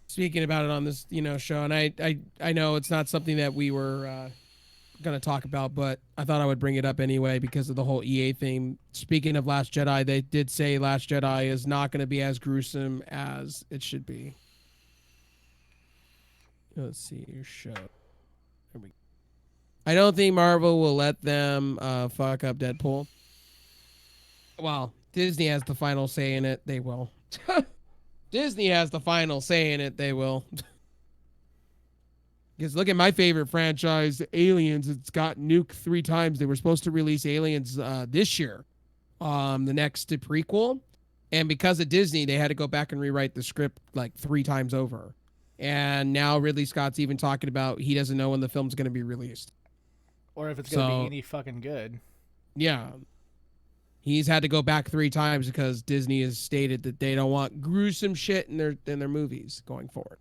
Speaking about it on this, show, and I know it's not something that we were going to talk about, but I thought I would bring it up anyway because of the whole EA theme. Speaking of Last Jedi, they did say Last Jedi is not going to be as gruesome as it should be. Let's see your show. Here we go. I don't think Marvel will let them fuck up Deadpool. Well, Disney has the final say in it. They will. Disney has the final say in it. They will. Because look at my favorite franchise, Aliens. It's got nuked 3 times. They were supposed to release Aliens this year, the next prequel. And because of Disney, they had to go back and rewrite the script like 3 times over. And now Ridley Scott's even talking about he doesn't know when the film's going to be released. Or if it's going to be any fucking good. Yeah. He's had to go back 3 times because Disney has stated that they don't want gruesome shit in their movies going forward.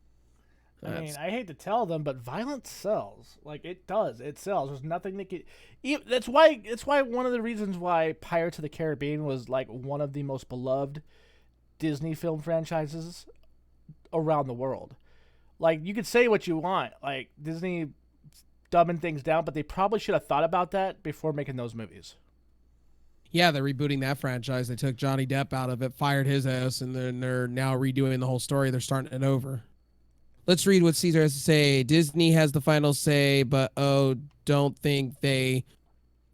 I mean, I hate to tell them, but violence sells. Like it does. It sells. There's nothing that could. That's why. It's why one of the reasons why Pirates of the Caribbean was like one of the most beloved Disney film franchises around the world. Like you could say what you want, like Disney dumbing things down, but they probably should have thought about that before making those movies. Yeah, they're rebooting that franchise. They took Johnny Depp out of it, fired his ass, and then they're now redoing the whole story. They're starting it over. Let's read what Caesar has to say. Disney has the final say, but don't think they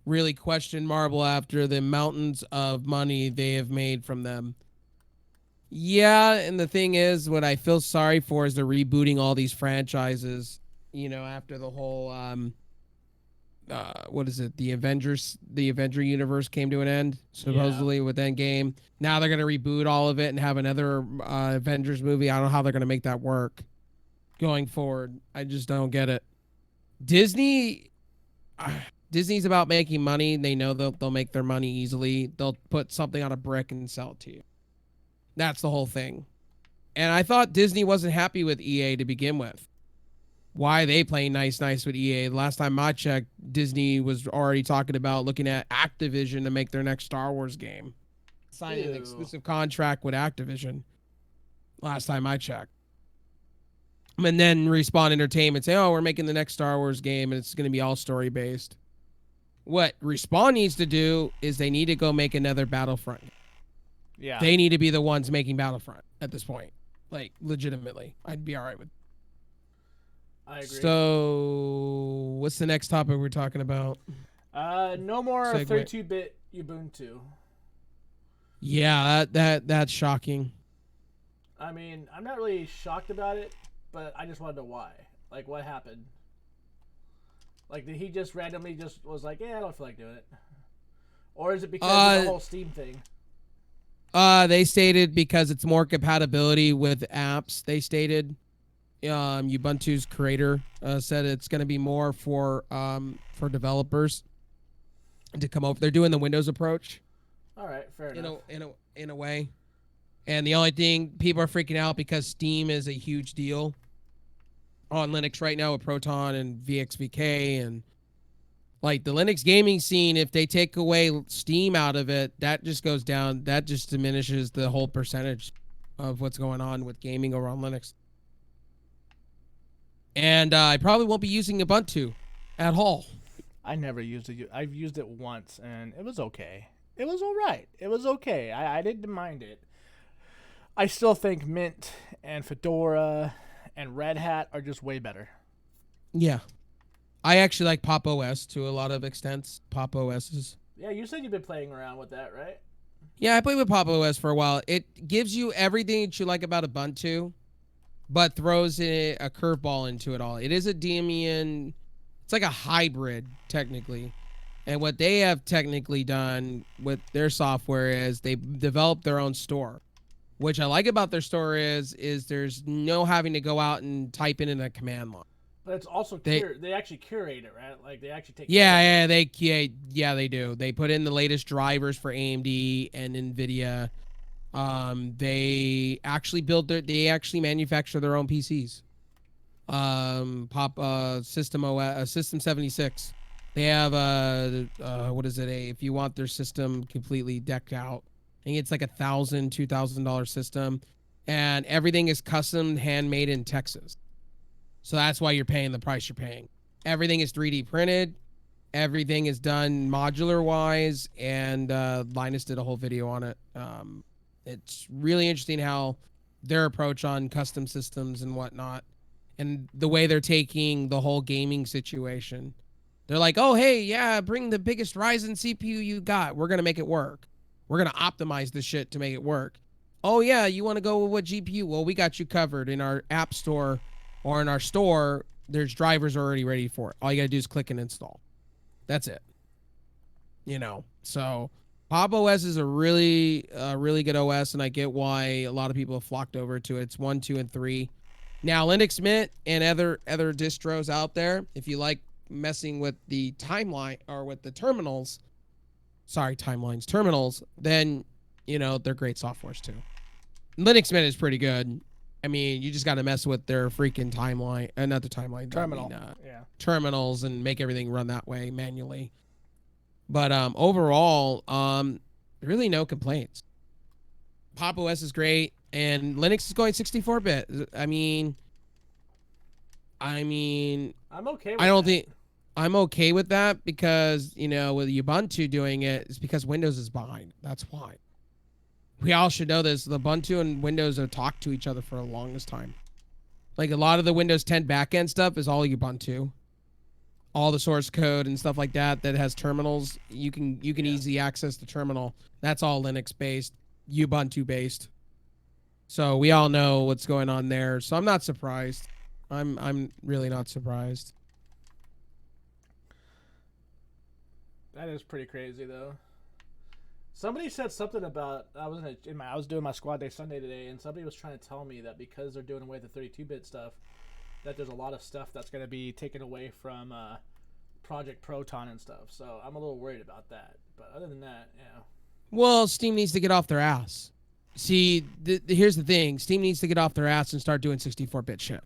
really question Marvel after the mountains of money they have made from them. Yeah, and the thing is, what I feel sorry for is they're rebooting all these franchises, after the whole what is it? The Avenger universe came to an end, supposedly with Endgame. Now they're gonna reboot all of it and have another Avengers movie. I don't know how they're gonna make that work going forward. I just don't get it. Disney's about making money. They know they'll make their money easily. They'll put something on a brick and sell it to you. That's the whole thing. And I thought Disney wasn't happy with EA to begin with. Why are they playing nice with EA? The last time I checked, Disney was already talking about looking at Activision to make their next Star Wars game. Signing an exclusive contract with Activision. Last time I checked. And then Respawn Entertainment say, we're making the next Star Wars game and it's going to be all story based. What Respawn needs to do is they need to go make another Battlefront. Yeah. They need to be the ones making Battlefront at this point. Like, legitimately. I'd be all right with. I agree. So, what's the next topic we're talking about? No more 32-bit Ubuntu. Yeah, that's shocking. I mean, I'm not really shocked about it, but I just want to know why. Like, what happened? Like, did he just randomly just was like, I don't feel like doing it? Or is it because of the whole Steam thing? They stated because it's more compatibility with apps. They stated, Ubuntu's creator said it's going to be more for developers to come over. They're doing the Windows approach. All right, fair enough. In a way, and the only thing people are freaking out because Steam is a huge deal on Linux right now with Proton and VXVK and. Like the Linux gaming scene, if they take away Steam out of it, that just goes down. That just diminishes the whole percentage of what's going on with gaming over on Linux. And I probably won't be using Ubuntu at all. I never used it. I've used it once, and it was okay. It was all right. It was okay. I didn't mind it. I still think Mint and Fedora and Red Hat are just way better. Yeah. I actually like Pop OS to a lot of extents. Pop OS's. Yeah, you said you've been playing around with that, right? Yeah, I played with Pop OS for a while. It gives you everything that you like about Ubuntu, but throws a curveball into it all. It is a Debian. It's like a hybrid, technically. And what they have technically done with their software is they developed their own store. Which I like about their store is there's no having to go out and type in a command line. But it's also they actually curate it, right? Like they actually take. They do. They put in the latest drivers for AMD and NVIDIA. They actually manufacture their own PCs. System OS, System 76. They have if you want their system completely decked out, I think it's like $1,000-$2,000 system, and everything is custom handmade in Texas. So that's why you're paying the price you're paying. Everything is 3D printed. Everything is done modular wise, and Linus did a whole video on it. It's really interesting how their approach on custom systems and whatnot, and the way they're taking the whole gaming situation. They're like, oh, hey, yeah, bring the biggest Ryzen CPU you got. We're going to make it work. We're going to optimize this shit to make it work. Oh, yeah, you want to go with what GPU? Well, we got you covered in our app store. Or in our store, there's drivers already ready for it. All you got to do is click and install. That's it. So Pop OS is a really good OS, and I get why a lot of people have flocked over to it. It's 1, 2, and 3. Now, Linux Mint and other distros out there, if you like messing with the timeline or with the terminals, then, they're great softwares too. Linux Mint is pretty good. I mean, you just got to mess with their freaking timeline, not the timeline, Terminal. I mean, Yeah. terminals, and make everything run that way manually. But overall, really no complaints. Pop OS is great, and Linux is going 64-bit. I'm okay with I don't that. think I'm okay with that because with Ubuntu doing it, it's because Windows is behind. That's why. We all should know this. The Ubuntu and Windows have talked to each other for the longest time. Like a lot of the Windows 10 backend stuff is all Ubuntu. All the source code and stuff like that has terminals. You can easily access the terminal. That's all Linux based, Ubuntu based. So we all know what's going on there. So I'm not surprised. I'm really not surprised. That is pretty crazy though. Somebody said something about I was doing my squad day Sunday today, and somebody was trying to tell me that because they're doing away with the 32-bit stuff, that there's a lot of stuff that's going to be taken away from Project Proton and stuff. So I'm a little worried about that. But other than that, yeah. Well, Steam needs to get off their ass. See, here's the thing: Steam needs to get off their ass and start doing 64-bit shit.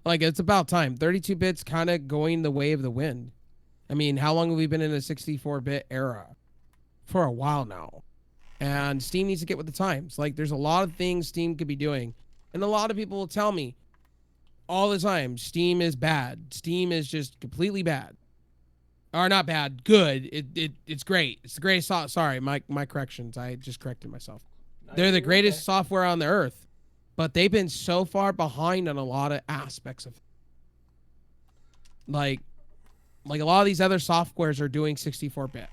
Like it's about time. 32-bit's kind of going the way of the wind. I mean, how long have we been in a 64-bit era? For a while now. And Steam needs to get with the times. Like there's a lot of things Steam could be doing. And a lot of people will tell me all the time, Steam is bad. Steam is just completely bad. Or not bad, good. It's great. It's the greatest sorry, my corrections. I just corrected myself. They're the greatest software on the earth. But they've been so far behind on a lot of aspects of it. Like a lot of these other softwares are doing 64-bit.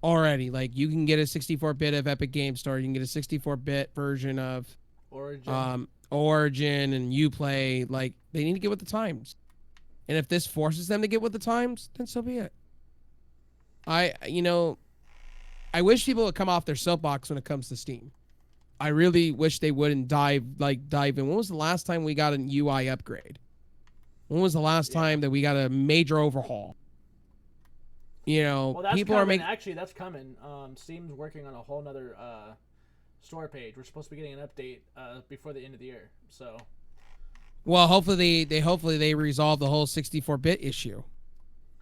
Already, like you can get a 64-bit of Epic Games Store, you can get a 64-bit version of Origin and Uplay. Like they need to get with the times, and if this forces them to get with the times, then so be it. I wish people would come off their soapbox when it comes to Steam. I really wish they wouldn't dive in. When was the last time we got an UI upgrade? When was the last time that we got a major overhaul? Well, that's people coming. are making. Actually, that's coming. Steam's working on a whole nother store page. We're supposed to be getting an update before the end of the year. So, well, hopefully they resolve the whole 64-bit issue.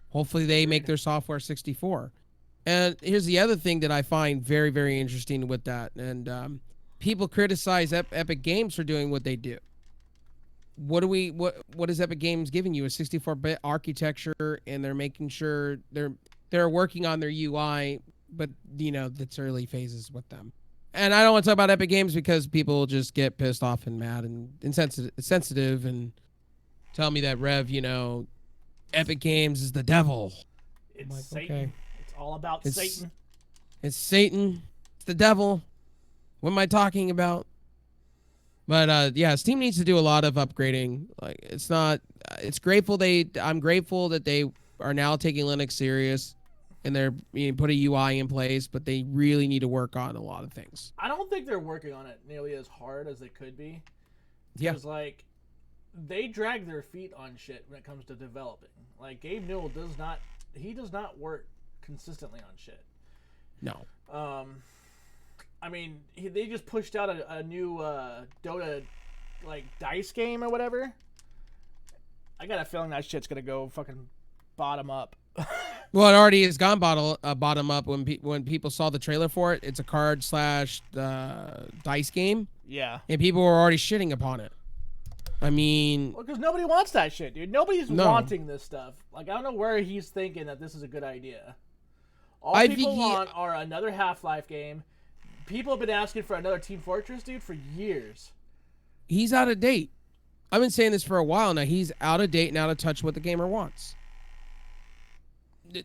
Hopefully they make their software 64. And here's the other thing that I find very, very interesting with that. And people criticize Epic Games for doing what they do. What is Epic Games giving you? A 64-bit architecture, and they're making sure they're working on their UI, but that's early phases with them. And I don't want to talk about Epic Games because people just get pissed off and mad and insensitive and tell me that Epic Games is the devil. It's like, Satan. Okay. It's all about Satan. It's Satan. It's the devil. What am I talking about? But yeah, Steam needs to do a lot of upgrading. Like it's grateful I'm grateful that they are now taking Linux serious and they're put a UI in place, but they really need to work on a lot of things. I don't think they're working on it nearly as hard as they could be. Yeah. Because they drag their feet on shit when it comes to developing. Like Gabe Newell does not work consistently on shit. No. I mean, they just pushed out a new Dota dice game or whatever. I got a feeling that shit's gonna go fucking bottom up. Well, it already has gone bottom up when people saw the trailer for it. It's a card / dice game. Yeah. And people were already shitting upon it. I mean, because nobody wants that shit, dude. Nobody's wanting this stuff. Like, I don't know where he's thinking that this is a good idea. All people want are another Half-Life game. People have been asking for another Team Fortress, dude, for years. He's out of date. I've been saying this for a while now. He's out of date and out of touch with what the gamer wants.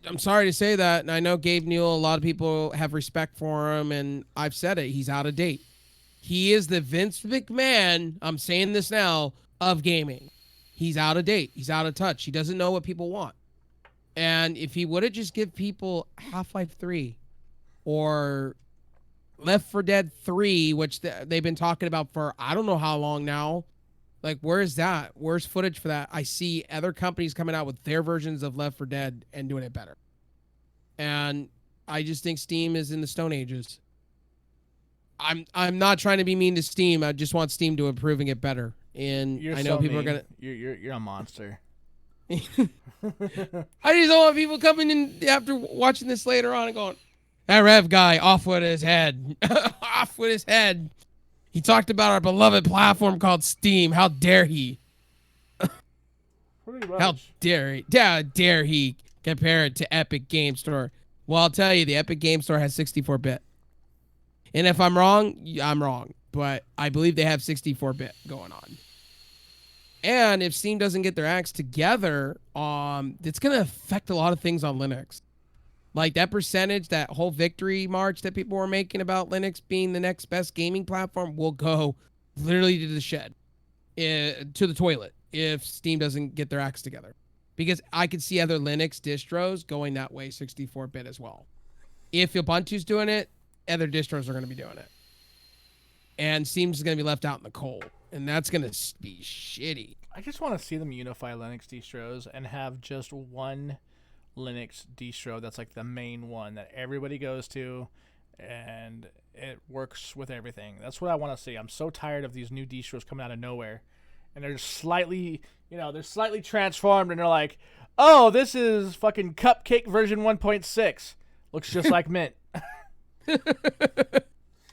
I'm sorry to say that, and I know Gabe Newell, a lot of people have respect for him, and I've said it. He's out of date. He is the Vince McMahon, I'm saying this now, of gaming. He's out of date. He's out of touch. He doesn't know what people want. And if he would have just give people Half-Life 3 or Left 4 Dead 3, which they've been talking about for I don't know how long now. Like, where is that? Where's footage for that? I see other companies coming out with their versions of Left 4 Dead and doing it better. And I just think Steam is in the Stone Ages. I'm not trying to be mean to Steam. I just want Steam to improve and get better. And You're I know so people mean. are gonna. You're a monster. I just don't want people coming in after watching this later on and going, "That Rev guy off with his head, off with his head. He talked about our beloved platform called Steam. How dare he? Pretty How much. dare he? How dare he compare it to Epic Game Store?" Well, I'll tell you, the Epic Game Store has 64-bit. And if I'm wrong, I'm wrong. But I believe they have 64-bit going on. And if Steam doesn't get their acts together, it's going to affect a lot of things on Linux. Like that percentage, that whole victory march that people were making about Linux being the next best gaming platform will go literally to the shed, to the toilet, if Steam doesn't get their acts together. Because I could see other Linux distros going that way, 64-bit as well. If Ubuntu's doing it, other distros are going to be doing it. And Steam's going to be left out in the cold. And that's going to be shitty. I just want to see them unify Linux distros and have just one Linux distro that's like the main one that everybody goes to and it works with everything. That's what I want to see. I'm so tired of these new distros coming out of nowhere. And they're slightly, they're slightly transformed and they're like, oh, this is fucking Cupcake version 1.6. Looks just like Mint.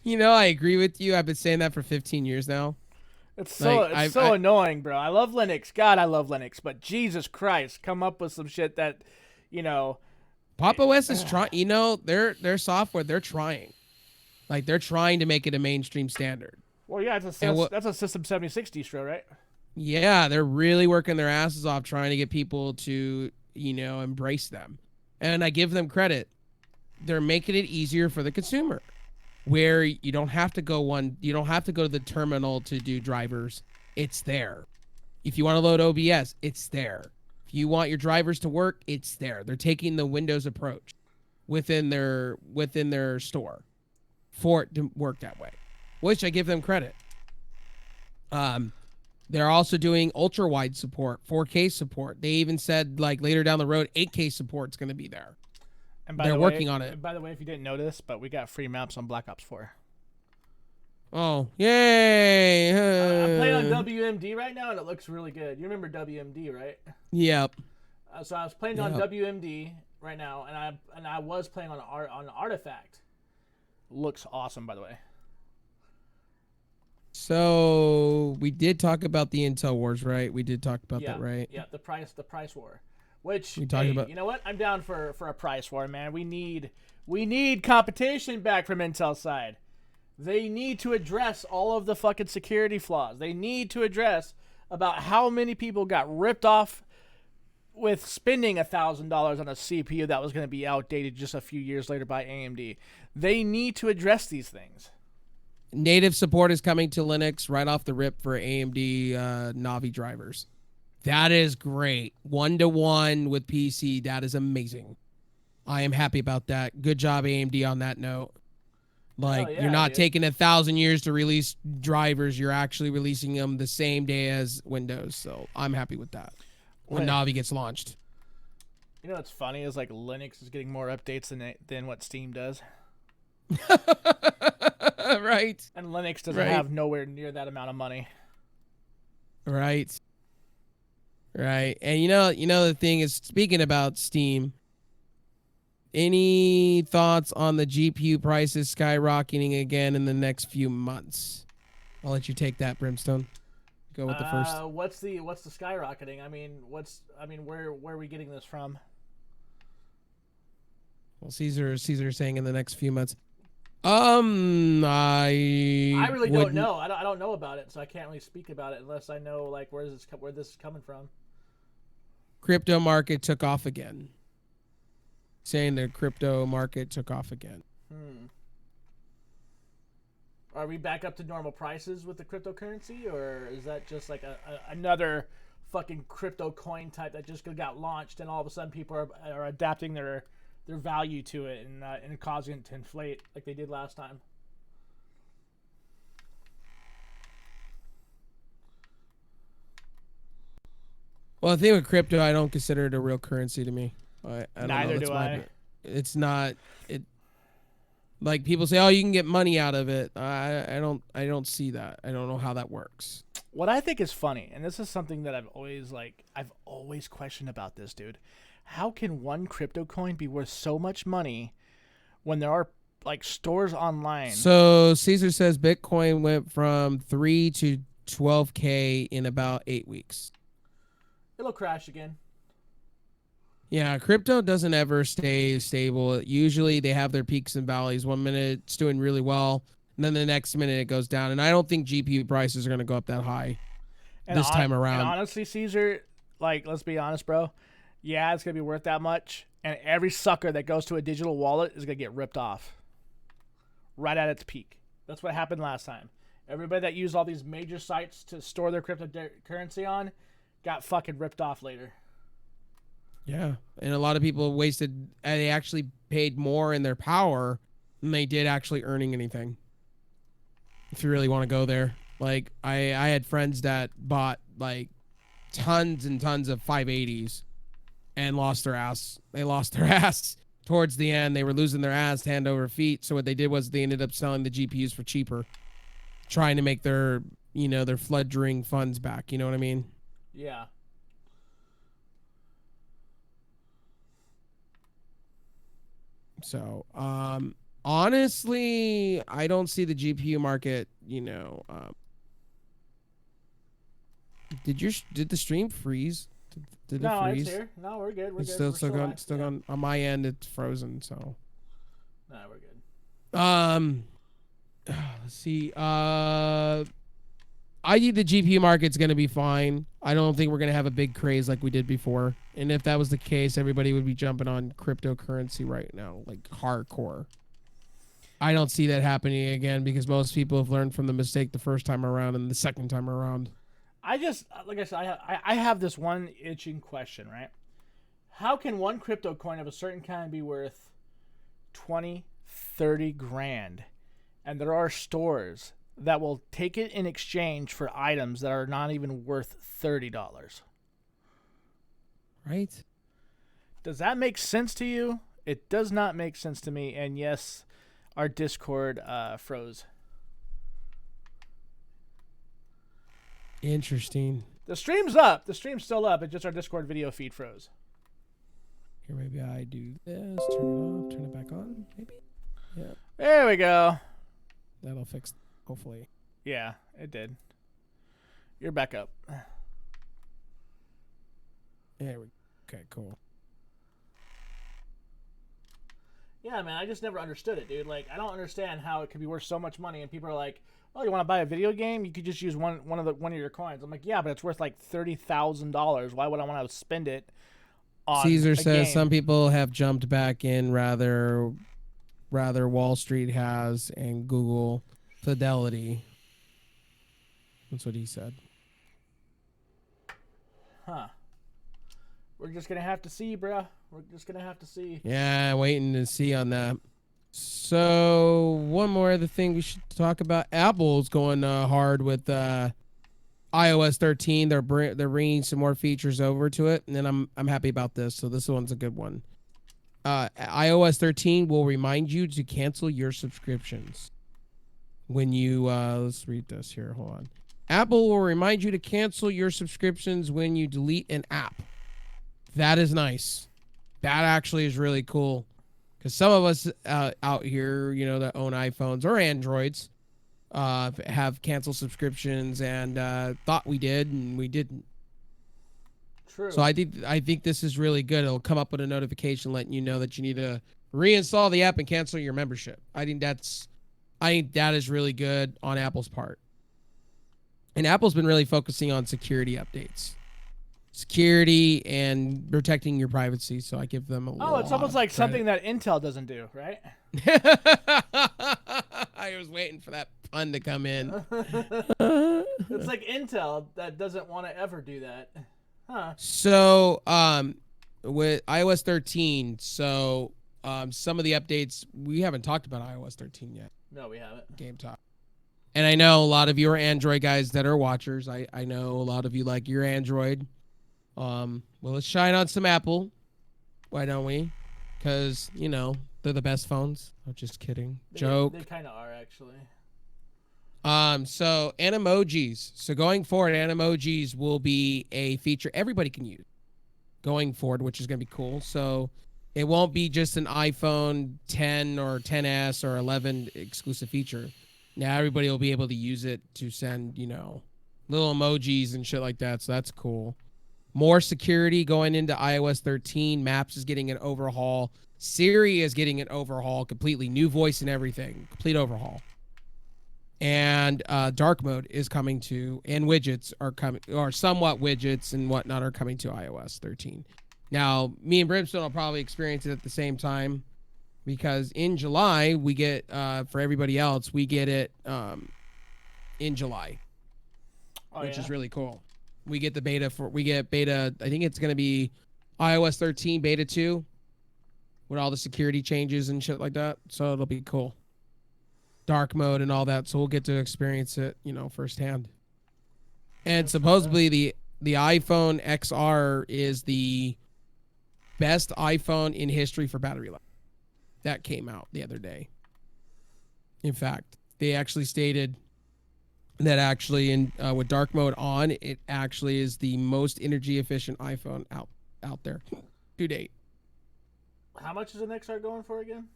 I agree with you. I've been saying that for 15 years now. It's so Like, annoying, bro. I love Linux. God, I love Linux. But Jesus Christ, come up with some shit that, Pop OS is trying, their software, they're trying. Like, they're trying to make it a mainstream standard. Well, yeah, that's a System 76 distro, right? Yeah, they're really working their asses off trying to get people to, embrace them. And I give them credit. They're making it easier for the consumer, where you don't have to go to the terminal to do drivers. It's there. If you want to load OBS, it's there. If you want your drivers to work, it's there. They're taking the Windows approach within their store for it to work that way, which I give them credit. They're also doing ultra wide support, 4K support. They even said like later down the road, 8K support's going to be there. And they're working on it. And by the way, if you didn't notice, but we got free maps on Black Ops 4. Oh, yay! I'm playing on WMD right now, and it looks really good. You remember WMD, right? Yep. So I was playing on WMD right now, and I was playing on Artifact. Looks awesome, by the way. So we did talk about the Intel wars, right? We did talk about that, right? Yeah, the price war. Which, we talked about. You know what? I'm down for a price war, man. We need competition back from Intel's side. They need to address all of the fucking security flaws. They need to address about how many people got ripped off with spending $1,000 on a CPU that was going to be outdated just a few years later by AMD. They need to address these things. Native support is coming to Linux right off the rip for AMD Navi drivers. That is great. 1-to-1 with PC. That is amazing. I am happy about that. Good job, AMD, on that note. Like, you're not taking 1,000 years to release drivers. You're actually releasing them the same day as Windows. So I'm happy with that when Navi gets launched. You know what's funny is like Linux is getting more updates than what Steam does. Right. And Linux doesn't have nowhere near that amount of money. Right. Right. And the thing is, speaking about Steam, any thoughts on the GPU prices skyrocketing again in the next few months? I'll let you take that, Brimstone. Go with the first. What's the skyrocketing? Where are we getting this from? Well, Caesar saying in the next few months. I really don't know. I don't know about it, so I can't really speak about it unless I know like where this is coming from. Crypto market took off again. Saying the crypto market took off again. Are we back up to normal prices with the cryptocurrency, or is that just like another fucking crypto coin type that just got launched and all of a sudden people are adapting their value to it and causing it to inflate like they did last time? Well, the thing with crypto, I don't consider it a real currency to me. I don't Neither know, do I. It's not. Like people say, oh, you can get money out of it. I don't see that. I don't know how that works. What I think is funny, and this is something that I've always questioned about this, dude. How can one crypto coin be worth so much money when there are like stores online? So Caesar says Bitcoin went from 3 to 12K in about 8 weeks. It'll crash again. Yeah, crypto doesn't ever stay stable. Usually they have their peaks and valleys. 1 minute it's doing really well, and then the next minute it goes down. And I don't think GPU prices are going to go up that high this time around. And honestly, Caesar, like, let's be honest, bro. Yeah, it's going to be worth that much. And every sucker that goes to a digital wallet is going to get ripped off right at its peak. That's what happened last time. Everybody that used all these major sites to store their cryptocurrency on got fucking ripped off later. Yeah, and a lot of people wasted, and they actually paid more in their power than they did actually earning anything. If you really want to go there. Like, I had friends that bought, like, tons and tons of 580s and lost their ass. They lost their ass towards the end. They were losing their ass hand over feet. So what they did was they ended up selling the GPUs for cheaper, trying to make their, their fledgling funds back. You know what I mean? Yeah. So, honestly, I don't see the GPU market, did the stream freeze? Did it freeze? It's here. No, we're good. We're it's good. Still going. On my end, it's frozen. So. No, we're good. Let's see. I think the GPU market's going to be fine. I don't think we're going to have a big craze like we did before. And if that was the case, everybody would be jumping on cryptocurrency right now, like hardcore. I don't see that happening again because most people have learned from the mistake the first time around and the second time around. I just, like I said, I have this one itching question, right? How can one crypto coin of a certain kind be worth 20, 30 grand? And there are stores that will take it in exchange for items that are not even worth $30. Right? Does that make sense to you? It does not make sense to me. And yes, our Discord froze. Interesting. The stream's up. The stream's still up. It's just our Discord video feed froze. Here, maybe I do this. Turn it off. Turn it back on. Maybe. Yeah. There we go. That'll fix. Hopefully. Yeah, it did. You're back up. There we. Okay. Cool. Yeah, man. I just never understood it, dude. Like, I don't understand how it could be worth so much money, and people are like, "Oh, you want to buy a video game? You could just use one of your coins." I'm like, "Yeah, but it's worth like $30,000. Why would I want to spend it on?" Caesar a says game? some people have jumped back in. Rather, Wall Street has and Google Fidelity. That's what he said. Huh. We're just gonna have to see, bruh. We're just gonna have to see. Yeah, waiting to see on that. So one more other thing we should talk about. Apple's going hard with iOS 13. They're bringing some more features over to it, and then I'm happy about this. So this one's a good one. iOS 13 will remind you to cancel your subscriptions when you let's read this here. Hold on. Apple will remind you to cancel your subscriptions when you delete an app. That is nice. That actually is really cool. Because some of us out here, that own iPhones or Androids, have canceled subscriptions and thought we did, and we didn't. True. So I think this is really good. It'll come up with a notification letting you know that you need to reinstall the app and cancel your membership. I think that is really good on Apple's part. And Apple's been really focusing on security updates. Security and protecting your privacy, so I give them a lot. Oh, it's almost like credit. something that Intel doesn't do, right? I was waiting for that pun to come in. It's like Intel that doesn't want to ever do that. Huh. So, with iOS 13, some of the updates, we haven't talked about iOS 13 yet. No, we haven't. Game Talk. And I know a lot of you are Android guys that are watchers. I know a lot of you like your Android. Well, let's shine on some Apple. Why don't we? Because, the They're the best phones. I'm just kidding. They Joke. kind of are actually. So Animojis. So going forward, Animojis will be a feature everybody can use going forward, which is going to be cool. So it won't be just an iPhone 10 or 10s or 11 exclusive feature. Now everybody will be able to use it to send, little emojis and shit like that. So that's cool. More security going into iOS 13. Maps is getting an overhaul. Siri is getting an overhaul, completely new voice and everything, complete overhaul. And dark mode is coming to, and widgets are coming, or somewhat widgets and whatnot are coming to iOS 13. Now, me and Brimstone will probably experience it at the same time because in July we get, for everybody else, we get it in July, which is really cool. We get the beta I think it's going to be iOS 13 beta 2 with all the security changes and shit like that. So it'll be cool. Dark mode and all that, so we'll get to experience it, firsthand. And supposedly the iPhone XR is the best iPhone in history for battery life. That came out the other day. In fact, they actually stated that actually with dark mode on, it actually is the most energy efficient iPhone out there to date. How much is an XR going for again?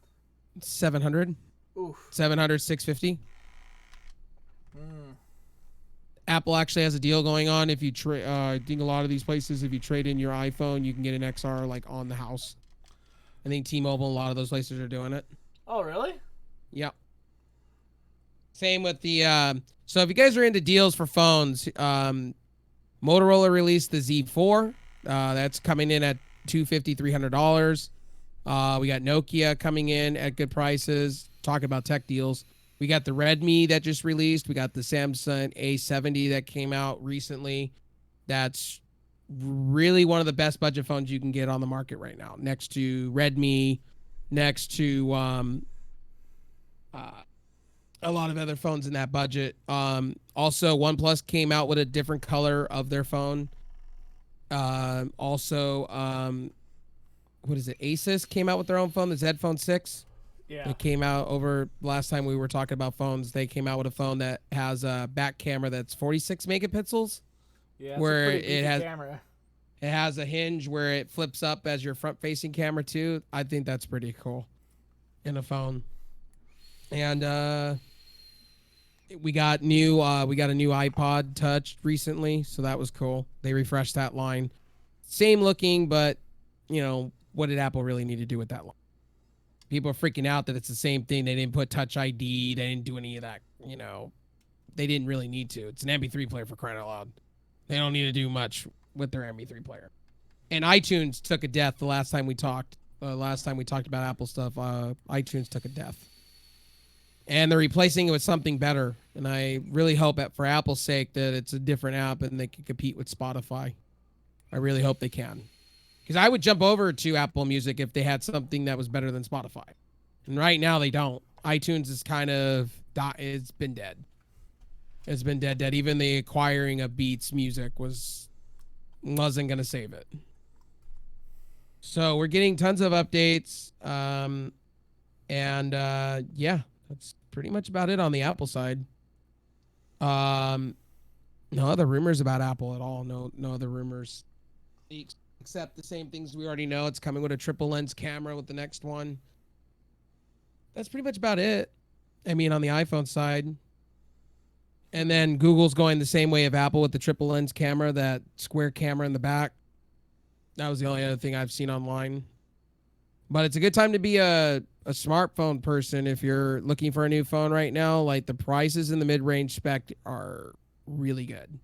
700. Oof. 700, 650. Apple actually has a deal going on. If you trade, I think a lot of these places, if you trade in your iPhone, you can get an XR like on the house. I think T-Mobile, a lot of those places are doing it. Oh, really? Yep. Same with the. So if you guys are into deals for phones, Motorola released the Z4. That's coming in at $250, $300. We got Nokia coming in at good prices. Talking about tech deals. We got the Redmi that just released. We got the Samsung A70 that came out recently. That's really one of the best budget phones you can get on the market right now. Next to Redmi, next to a lot of other phones in that budget. Also, OnePlus came out with a different color of their phone. Also, what is it? Asus came out with their own phone, the Z Phone 6. Yeah. It came out over last time we were talking about phones. They came out with a phone that has a back camera that's 46 megapixels. Yeah, where a pretty beefy camera. It has a hinge where it flips up as your front-facing camera too. I think that's pretty cool in a phone. And we got a new iPod Touch recently, so that was cool. They refreshed that line. Same looking, but what did Apple really need to do with that line? People are freaking out that it's the same thing. They didn't put Touch ID. They didn't do any of that. They didn't really need to. It's an MP3 player for crying out loud. They don't need to do much with their MP3 player. And iTunes took a death the last time we talked. Last time we talked about Apple stuff, iTunes took a death. And they're replacing it with something better. And I really hope that for Apple's sake that it's a different app and they can compete with Spotify. I really hope they can. Because I would jump over to Apple Music if they had something that was better than Spotify. And right now they don't. iTunes is it's been dead. It's been dead. Even the acquiring of Beats Music wasn't going to save it. So we're getting tons of updates. Yeah, that's pretty much about it on the Apple side. No other rumors about Apple at all. No other rumors. Except the same things we already know. It's coming with a triple lens camera with the next one. That's pretty much about it. I mean, on the iPhone side. And then Google's going the same way of Apple with the triple lens camera, that square camera in the back. That was the only other thing I've seen online. But it's a good time to be a smartphone person if you're looking for a new phone right now. Like, the prices in the mid-range spec are really good.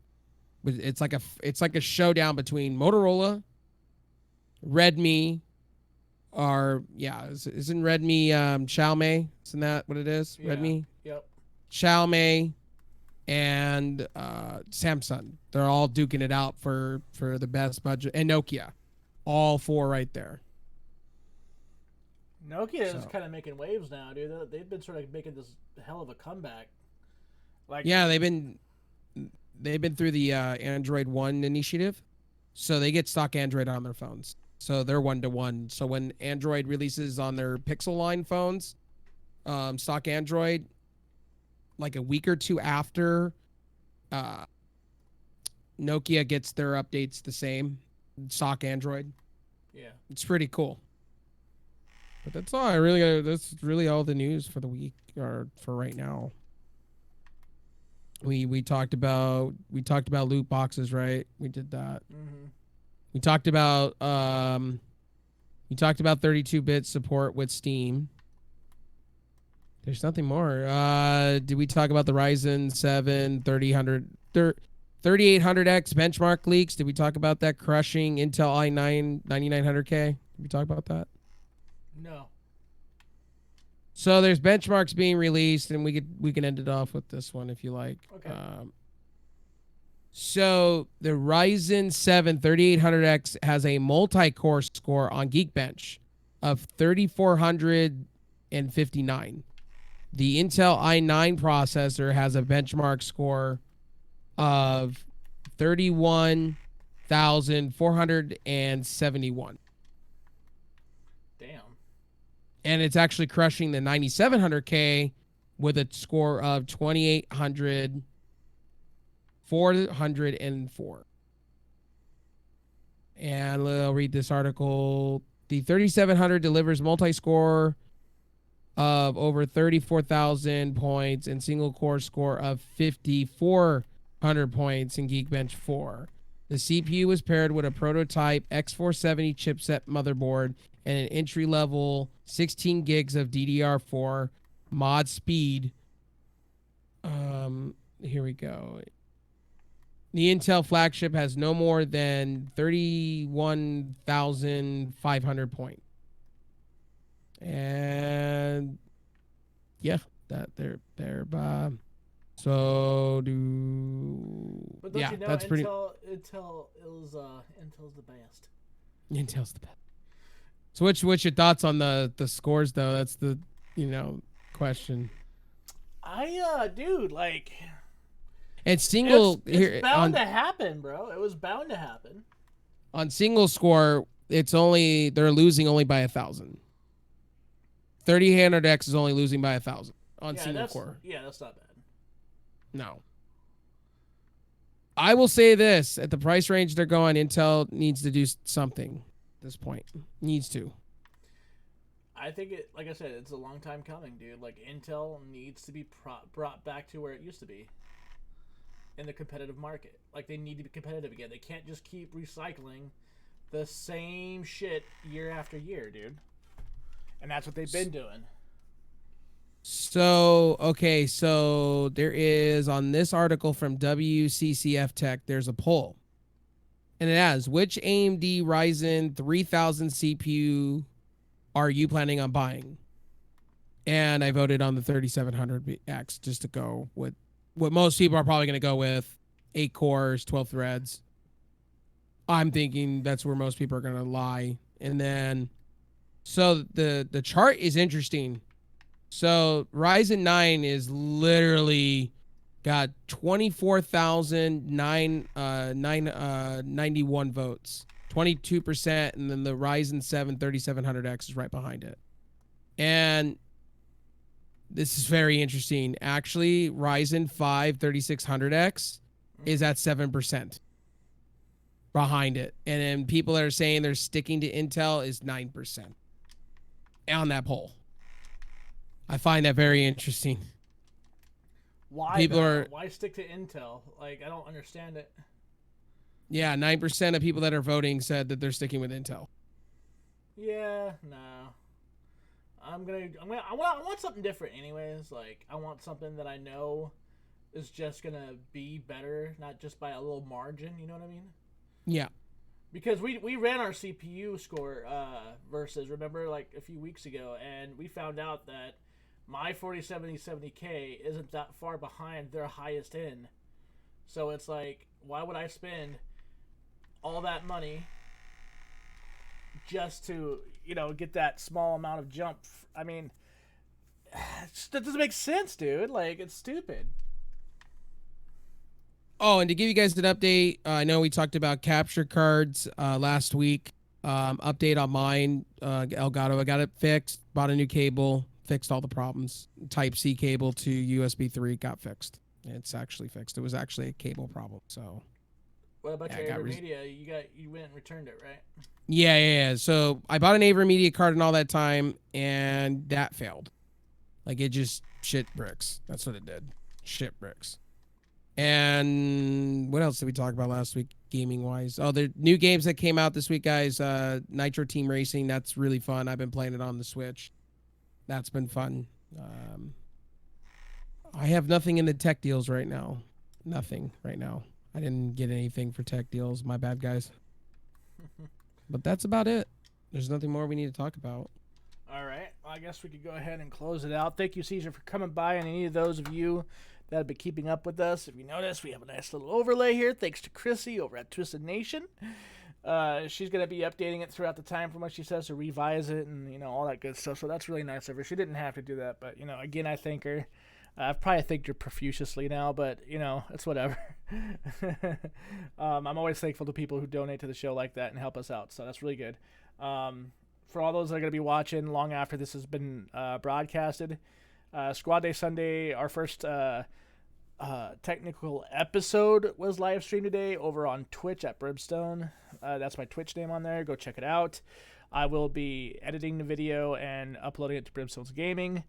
But it's like a showdown between Motorola, Redmi, isn't Redmi Xiaomi? Isn't that what it is? Yeah. Redmi? Yep. Xiaomi and Samsung. They're all duking it out for the best budget. And Nokia. All four right there. Nokia is kind of making waves now, dude. They've been sort of making this hell of a comeback. Yeah, they've been through the Android One initiative, so they get stock Android on their phones. So they're 1-to-1. So when Android releases on their Pixel line phones, stock Android, like a week or two after, uh, Nokia gets their updates the same, stock Android. Yeah. It's pretty cool. But that's all I really. That's really all the news for the week or for right now. We talked about loot boxes, right? We did that. Mm-hmm. We talked about 32-bit support with Steam. There's nothing more. Did we talk about the Ryzen 7 3800X benchmark leaks? Did we talk about that crushing Intel i9 9900K? Did we talk about that? No. So there's benchmarks being released, and we can end it off with this one if you like. Okay. So the Ryzen 7 3800X has a multi-core score on Geekbench of 3459. The Intel i9 processor has a benchmark score of 31,471. Damn. And it's actually crushing the 9700K with a score of 404. And I'll read this article. The 3700 delivers multi-score of over 34,000 points and single core score of 5,400 points in Geekbench 4. The CPU was paired with a prototype X470 chipset motherboard and an entry-level 16 gigs of DDR4 mod speed. Here we go. The Intel flagship has no more than 31,500 points. And yeah, that they're so do But don't yeah, you know that's pretty. Intel's the best. Intel's the best. So what's your thoughts on the scores though? That's the question. Dude, like, And single it's bound to happen, bro. It was bound to happen. On single score, it's only they're losing only by 1,000. 3800X is only losing by 1,000 on single core. Yeah, that's not bad. No. I will say this: at the price range they're going, Intel needs to do something. At this point, needs to. I think it, like I said, it's a long time coming, dude. Like, Intel needs to be brought back to where it used to be in the competitive market. Like, they need to be competitive again. They can't just keep recycling the same shit year after year, dude. And that's what they've been doing. So, okay, so there is, on this article from WCCF Tech, there's a poll. And it asks, which AMD Ryzen 3000 CPU are you planning on buying? And I voted on the 3700X just to go with what most people are probably going to go with. 8 cores, 12 threads. I'm thinking that's where most people are going to lie. And then, so the chart is interesting. So Ryzen 9 is literally got 24,991 votes, 22%, and then the Ryzen 7 3700X is right behind it. And this is very interesting. Actually, Ryzen 5 3600X is at 7% behind it. And then people that are saying they're sticking to Intel is 9% on that poll. I find that very interesting. Why why stick to Intel? Like, I don't understand it. Yeah, 9% of people that are voting said that they're sticking with Intel. Yeah, no. I want something different anyways. Like, I want something that I know is just gonna be better, not just by a little margin, you know what I mean? Yeah. Because we ran our CPU score versus, remember, like a few weeks ago, and we found out that my 4070K isn't that far behind their highest end. So it's like, why would I spend all that money just to, get that small amount of jump? I mean, that doesn't make sense, dude. Like, it's stupid. Oh, and to give you guys an update, I know we talked about capture cards last week. Update on mine, Elgato. I got it fixed. Bought a new cable. Fixed all the problems. Type C cable to USB 3 got fixed. It's actually fixed. It was actually a cable problem. So. What about Yeah, your Media? You went and returned it, right? Yeah. So I bought an AverMedia card and all that time, and that failed. Like it just shit bricks. That's what it did. Shit bricks. And what else did we talk about last week, gaming wise? Oh, the new games that came out this week, guys. Nitro Team Racing. That's really fun. I've been playing it on the Switch. That's been fun. I have nothing in the tech deals right now. Nothing right now. I didn't get anything for tech deals. My bad, guys. But that's about it. There's nothing more we need to talk about. All right. Well, I guess we could go ahead and close it out. Thank you, Caesar, for coming by, and any of those of you that have been keeping up with us. If you notice, we have a nice little overlay here. Thanks to Chrissy over at Twisted Nation. She's going to be updating it throughout the time from what she says to revise it and, all that good stuff. So that's really nice of her. She didn't have to do that. But, again, I thank her. I've probably thanked her profusely now, but, it's whatever. I'm always thankful to people who donate to the show like that and help us out. So that's really good. For all those that are going to be watching long after this has been broadcasted, Squad Day Sunday, our first technical episode was live streamed today over on Twitch at Brimstone. That's my Twitch name on there. Go check it out. I will be editing the video and uploading it to Brimstone's Gaming.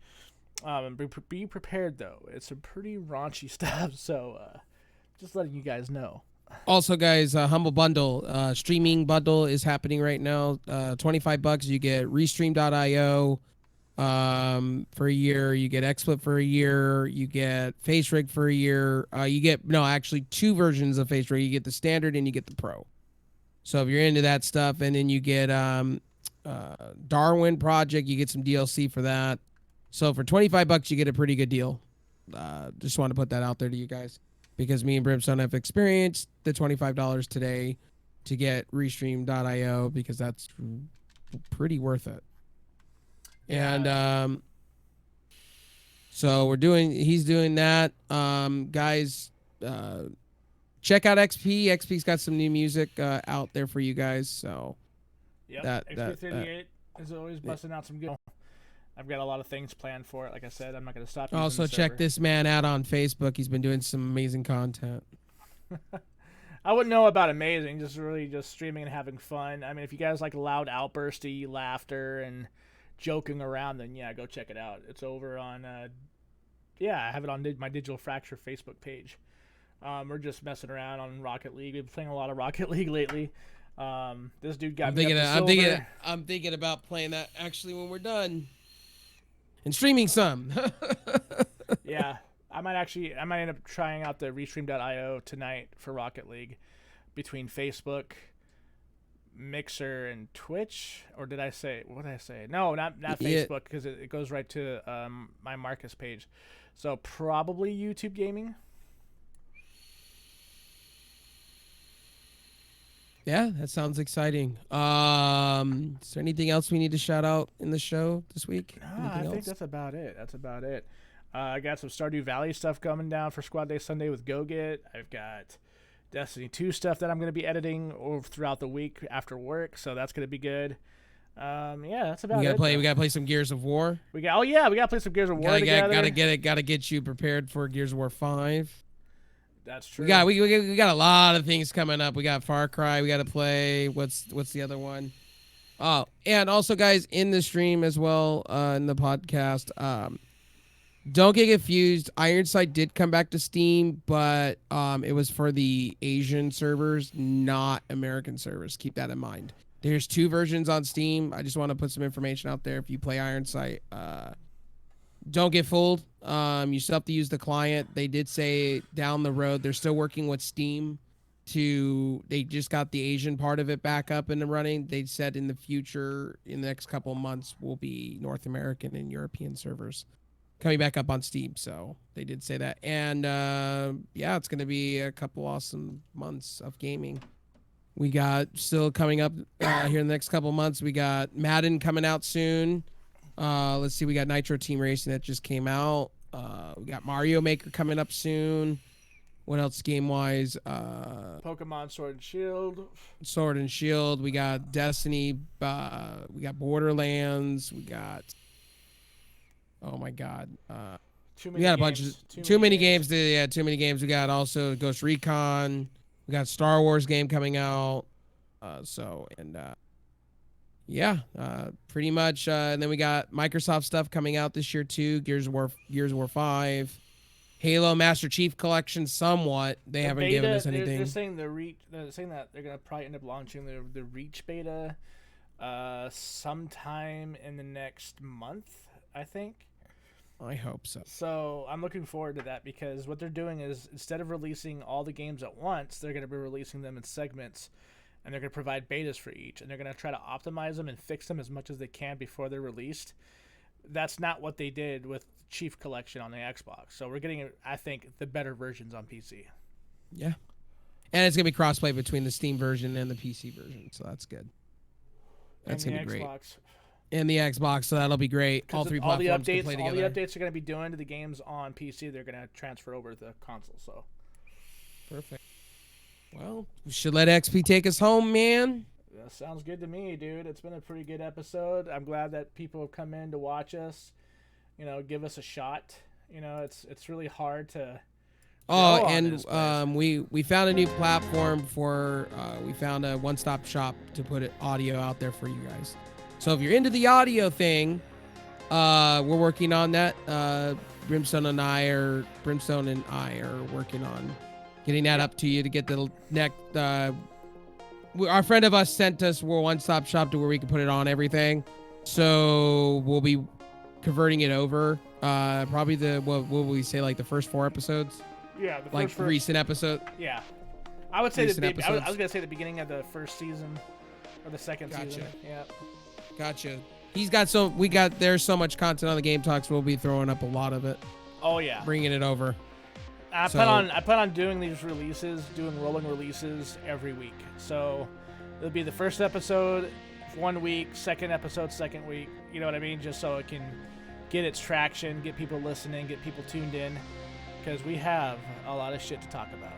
Be prepared, though. It's some pretty raunchy stuff, so just letting you guys know. Also, guys, Humble Bundle, streaming bundle is happening right now. $25, you get Restream.io for a year. You get XSplit for a year. You get Face Rig for a year. You get, actually 2 versions of Face Rig. You get the standard and you get the pro. So if you're into that stuff, and then you get Darwin Project, you get some DLC for that. So for $25, you get a pretty good deal. Just want to put that out there to you guys, because me and Brimstone have experienced the $25 today to get Restream.io, because that's pretty worth it. And so he's doing that. Guys, check out XP. XP's got some new music out there for you guys. So yep, XP38 is always busting out some good. I've got a lot of things planned for it. Like I said, I'm not going to stop. Also, check this man out on Facebook. He's been doing some amazing content. I wouldn't know about amazing, just streaming and having fun. I mean, if you guys like loud outbursty laughter and joking around, then yeah, go check it out. It's over on I have it on my Digital Fracture Facebook page. We're just messing around on Rocket League. We've been playing a lot of Rocket League lately. This dude got me up to silver. I'm thinking about playing that actually when we're done and streaming some. Yeah, I might end up trying out the Restream.io tonight for Rocket League between Facebook, Mixer, and Twitch. Or what did I say? No, not Facebook, because it goes right to my Marcus page. So probably YouTube Gaming. Yeah, that sounds exciting. Is there anything else we need to shout out in the show this week? I think that's about it. I got some Stardew Valley stuff coming down for Squad Day Sunday with GoGet. I've got Destiny 2 stuff that I'm going to be editing throughout the week after work, so that's going to be good. Yeah, that's about it. We gotta play some Gears of War. We gotta play some Gears of War together. Gotta get you prepared for Gears of War 5. That's true. We got a lot of things coming up. We got Far Cry. We got to play. What's the other one? Oh, and also, guys, in the stream as well, in the podcast, don't get confused. Ironside did come back to Steam, but it was for the Asian servers, not American servers. Keep that in mind. There's 2 versions on Steam. I just want to put some information out there. If you play Ironside, don't get fooled. You still have to use the client. They did say down the road they're still working with Steam they just got the Asian part of it back up and running. They said in the future, in the next couple of months, will be North American and European servers coming back up on Steam. So they did say that. And it's going to be a couple awesome months of gaming. We got still coming up here in the next couple of months. We got Madden coming out soon. Let's see. We got Nitro Team Racing that just came out. We got Mario Maker coming up soon. What else game-wise? Pokemon Sword and Shield. Sword and Shield. We got Destiny. We got Borderlands. We got. Oh my God. We got a bunch of too many games. Too many games. We got also Ghost Recon. We got Star Wars game coming out. Pretty much. And then we got Microsoft stuff coming out this year too. Gears of War 5. Halo Master Chief Collection, somewhat. They haven't given us anything. They're saying They're saying that they're gonna probably end up launching the Reach beta, sometime in the next month, I think. I hope so. So I'm looking forward to that because what they're doing is instead of releasing all the games at once, they're gonna be releasing them in segments, and they're gonna provide betas for each, and they're gonna try to optimize them and fix them as much as they can before they're released. That's not what they did with Chief Collection on the Xbox. So we're getting, I think, the better versions on PC. Yeah. And it's going to be crossplay between the Steam version and the PC version. So that's good. That's going to be great. And the Xbox, so that'll be great. All three platforms can play together. All the updates are going to be doing to the games on PC, they're going to transfer over to the console. So perfect. Well, we should let XP take us home, man. That sounds good to me, dude. It's been a pretty good episode. I'm glad that people have come in to watch us. Give us a shot. It's really hard to. We found a new platform for. We found a one-stop shop to put audio out there for you guys. So if you're into the audio thing, we're working on that. Brimstone and I are working on getting that up to you to get the next. Our friend of us sent us a one-stop shop to where we can put it on everything. So we'll be converting it over. Probably what will we say, like the first 4 episodes? Yeah, recent episode. Yeah, I would say I was gonna say the beginning of the first season or the second season. Yeah, gotcha. There's so much content on the Game Talks. We'll be throwing up a lot of it. Oh yeah, bringing it over. I plan on doing these releases, doing rolling releases every week. So it'll be the first episode 1 week, second episode second week. You know what I mean? Just so it can get its traction, get people listening, get people tuned in, because we have a lot of shit to talk about.